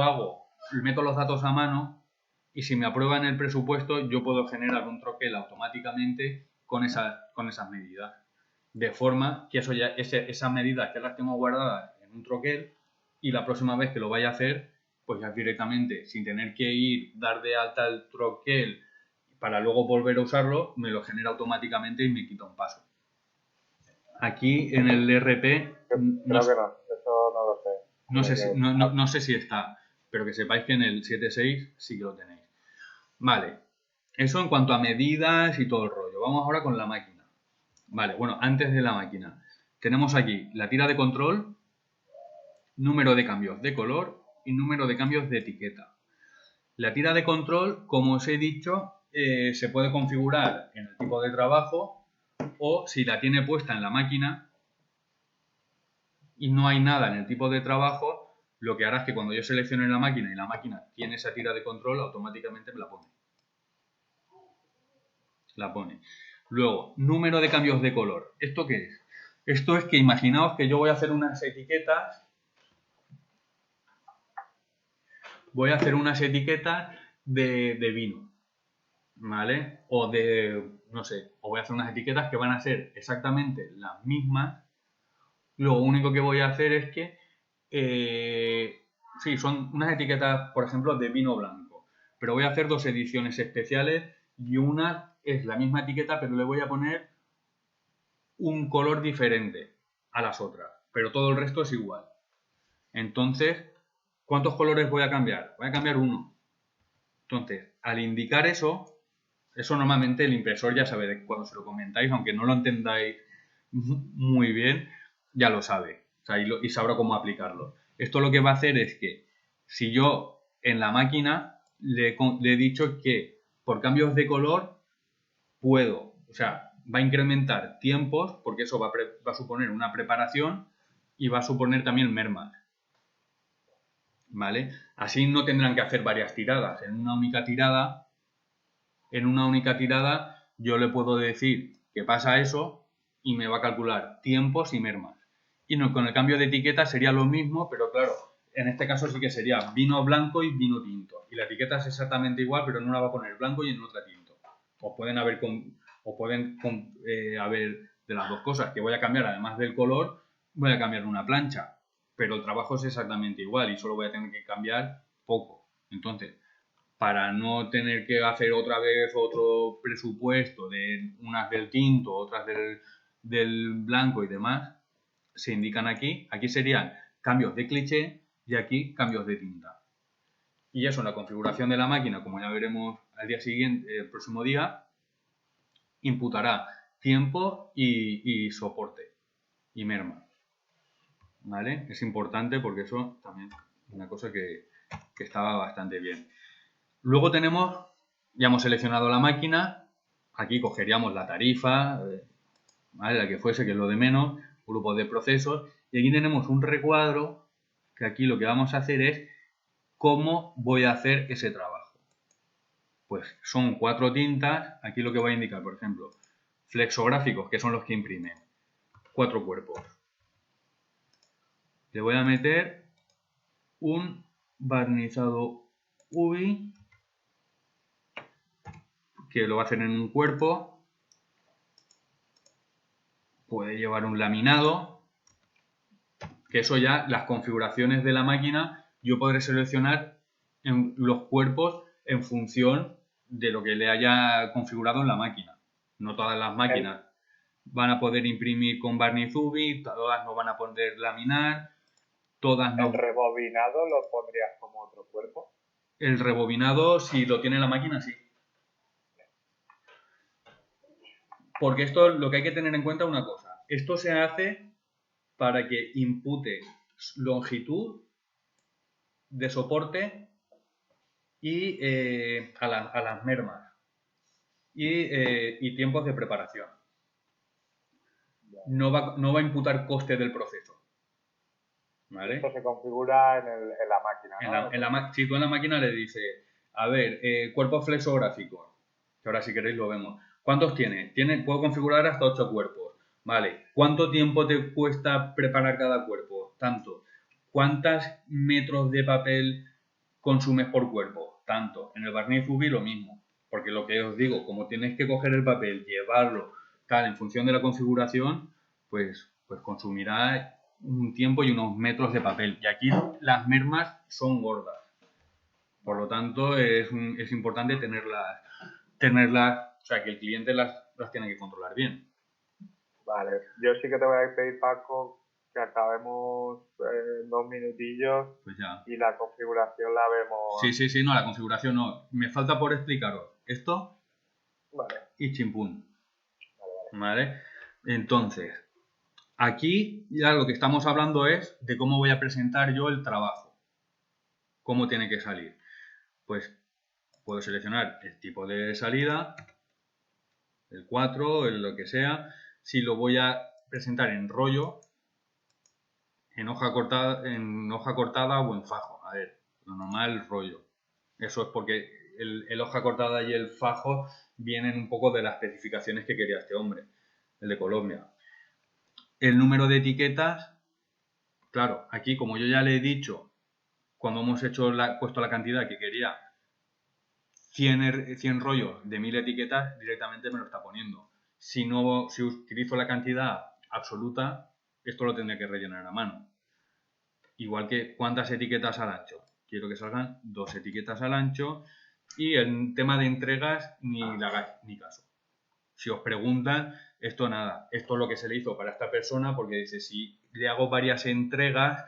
meto los datos a mano y si me aprueban el presupuesto yo puedo generar un troquel automáticamente con esas medidas. De forma que esas medidas que las tengo guardadas en un troquel y la próxima vez que lo vaya a hacer, pues ya directamente, sin tener que dar de alta el troquel para luego volver a usarlo, me lo genera automáticamente y me quita un paso. Aquí en el RP Creo que no, eso no lo sé. No sé si está, pero que sepáis que en el 7.6 sí que lo tenéis. Vale, eso en cuanto a medidas y todo el rollo. Vamos ahora con la máquina. Vale, bueno, antes de la máquina. Tenemos aquí la tira de control, número de cambios de color y número de cambios de etiqueta. La tira de control, como os he dicho, se puede configurar en el tipo de trabajo o si la tiene puesta en la máquina y no hay nada en el tipo de trabajo, lo que hará es que cuando yo seleccione la máquina y la máquina tiene esa tira de control, automáticamente me la pone. La pone. Luego, número de cambios de color. ¿Esto qué es? Esto es que imaginaos que yo voy a hacer unas etiquetas. Voy a hacer unas etiquetas de vino. ¿Vale? O no sé, o voy a hacer unas etiquetas que van a ser exactamente las mismas. Lo único que voy a hacer es que, sí, son unas etiquetas, por ejemplo, de vino blanco. Pero voy a hacer 2 ediciones especiales y una es la misma etiqueta, pero le voy a poner un color diferente a las otras. Pero todo el resto es igual. Entonces, ¿cuántos colores voy a cambiar? Voy a cambiar uno. Entonces, al indicar eso normalmente el impresor ya sabe, cuando se lo comentáis, aunque no lo entendáis muy bien, ya lo sabe, o sea, y sabrá cómo aplicarlo. Esto lo que va a hacer es que si yo en la máquina le he dicho que por cambios de color puedo, o sea, va a incrementar tiempos, porque eso va a suponer una preparación y va a suponer también mermas. ¿Vale? Así no tendrán que hacer varias tiradas. En una única tirada yo le puedo decir que pasa eso y me va a calcular tiempos y mermas. Y no, con el cambio de etiqueta sería lo mismo, pero claro, en este caso sí que sería vino blanco y vino tinto. Y la etiqueta es exactamente igual, pero en una va a poner blanco y en otra tinto. O pueden haber de las dos cosas, que voy a cambiar, además del color, voy a cambiar una plancha. Pero el trabajo es exactamente igual y solo voy a tener que cambiar poco. Entonces, para no tener que hacer otra vez otro presupuesto de unas del tinto, otras del blanco y demás, se indican aquí. Aquí serían cambios de cliché y aquí cambios de tinta. Y eso en la configuración de la máquina, como ya veremos al día siguiente, el próximo día, imputará tiempo y soporte y merma. ¿Vale? Es importante porque eso también es una cosa que estaba bastante bien. Luego ya hemos seleccionado la máquina, aquí cogeríamos la tarifa, ¿vale? La que fuese, que es lo de menos, grupos de procesos, y aquí tenemos un recuadro que aquí lo que vamos a hacer es cómo voy a hacer ese trabajo. Pues son 4 tintas, aquí lo que voy a indicar, por ejemplo, flexográficos, que son los que imprimen. 4 cuerpos. Le voy a meter un barnizado UV, que lo va a hacer en un cuerpo. Puede llevar un laminado, que eso ya, las configuraciones de la máquina, yo podré seleccionar en los cuerpos en función de lo que le haya configurado en la máquina. No todas las máquinas van a poder imprimir con barniz UV, todas no van a poder laminar, todas no. ¿El rebobinado lo pondrías como otro cuerpo? El rebobinado, si lo tiene la máquina, sí. Porque esto, lo que hay que tener en cuenta es una cosa. Esto se hace para que impute longitud de soporte y a las mermas y tiempos de preparación. No va a imputar coste del proceso. ¿Vale? Esto se configura en la máquina, ¿no? Si tú en la máquina le dices, a ver, cuerpos flexográficos, que ahora si queréis lo vemos. ¿Cuántos tienes? Puedo configurar hasta 8 cuerpos. Vale. ¿Cuánto tiempo te cuesta preparar cada cuerpo? Tanto. ¿Cuántos metros de papel consumes por cuerpo? Tanto. En el barniz UV lo mismo. Porque lo que os digo, como tienes que coger el papel, llevarlo, tal, en función de la configuración, pues consumirá un tiempo y unos metros de papel. Y aquí las mermas son gordas. Por lo tanto, es importante tenerlas, o sea, que el cliente las tiene que controlar bien. Vale, yo sí que te voy a pedir, Paco, que acabemos en 2 minutillos Pues ya. y la configuración la vemos. Sí, no, la configuración no. Me falta por explicaros esto y chimpún. Vale. Entonces, aquí ya lo que estamos hablando es de cómo voy a presentar yo el trabajo. Cómo tiene que salir. Pues puedo seleccionar el tipo de salida, el 4, lo que sea. Si lo voy a presentar en rollo, en hoja cortada o en fajo. A ver, lo normal el rollo. Eso es porque el hoja cortada y el fajo vienen un poco de las especificaciones que quería este hombre, el de Colombia. El número de etiquetas, claro, aquí como yo ya le he dicho, cuando hemos puesto la cantidad que quería, 100 rollos de 1000 etiquetas, directamente me lo está poniendo. Si utilizo la cantidad absoluta, esto lo tendré que rellenar a mano. Igual que cuántas etiquetas al ancho. Quiero que salgan 2 etiquetas al ancho. Y el tema de entregas, ni le hagáis ni caso. Si os preguntan, esto nada. Esto es lo que se le hizo para esta persona, porque dice, si le hago varias entregas,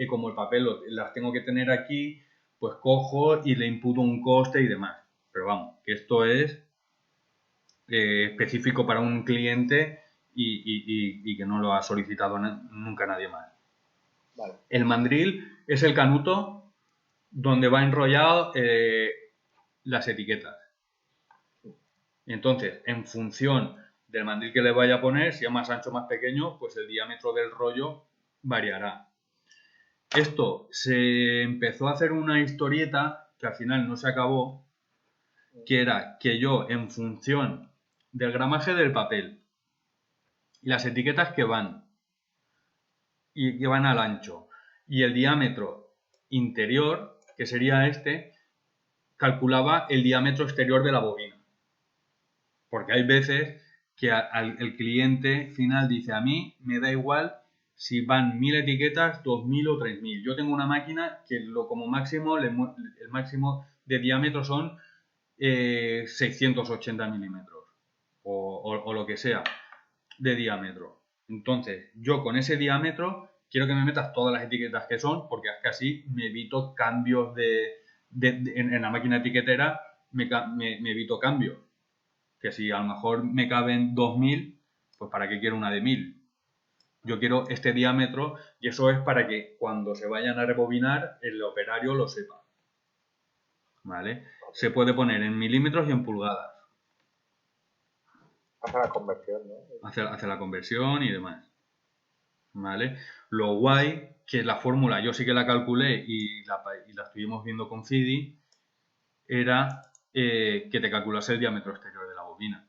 como el papel las tengo que tener aquí, pues cojo y le imputo un coste y demás. Pero vamos, que esto es específico para un cliente y que no lo ha solicitado nunca nadie más. Vale. El mandril es el canuto donde va enrollado las etiquetas. Entonces, en función del mandril que le vaya a poner, si es más ancho o más pequeño, pues el diámetro del rollo variará. Esto se empezó a hacer una historieta que al final no se acabó, que era que yo, en función del gramaje del papel y las etiquetas que van al ancho y el diámetro interior, que sería este, calculaba el diámetro exterior de la bobina. Porque hay veces que el cliente final dice, a mí me da igual si van 1000 etiquetas, 2000 o 3000. Yo tengo una máquina que como máximo, el máximo de diámetro son 680 milímetros o lo que sea de diámetro. Entonces, yo con ese diámetro quiero que me metas todas las etiquetas que son, porque es que así me evito cambios en la máquina etiquetera, me evito cambios. Que si a lo mejor me caben 2000, pues ¿para qué quiero una de 1000? Yo quiero este diámetro y eso es para que cuando se vayan a rebobinar, el operario lo sepa. ¿Vale? Se puede poner en milímetros y en pulgadas. Hace la conversión, ¿no? Hace la conversión y demás. ¿Vale? Lo guay, que la fórmula yo sí que la calculé y la estuvimos viendo con FIDI, era que te calculase el diámetro exterior de la bobina.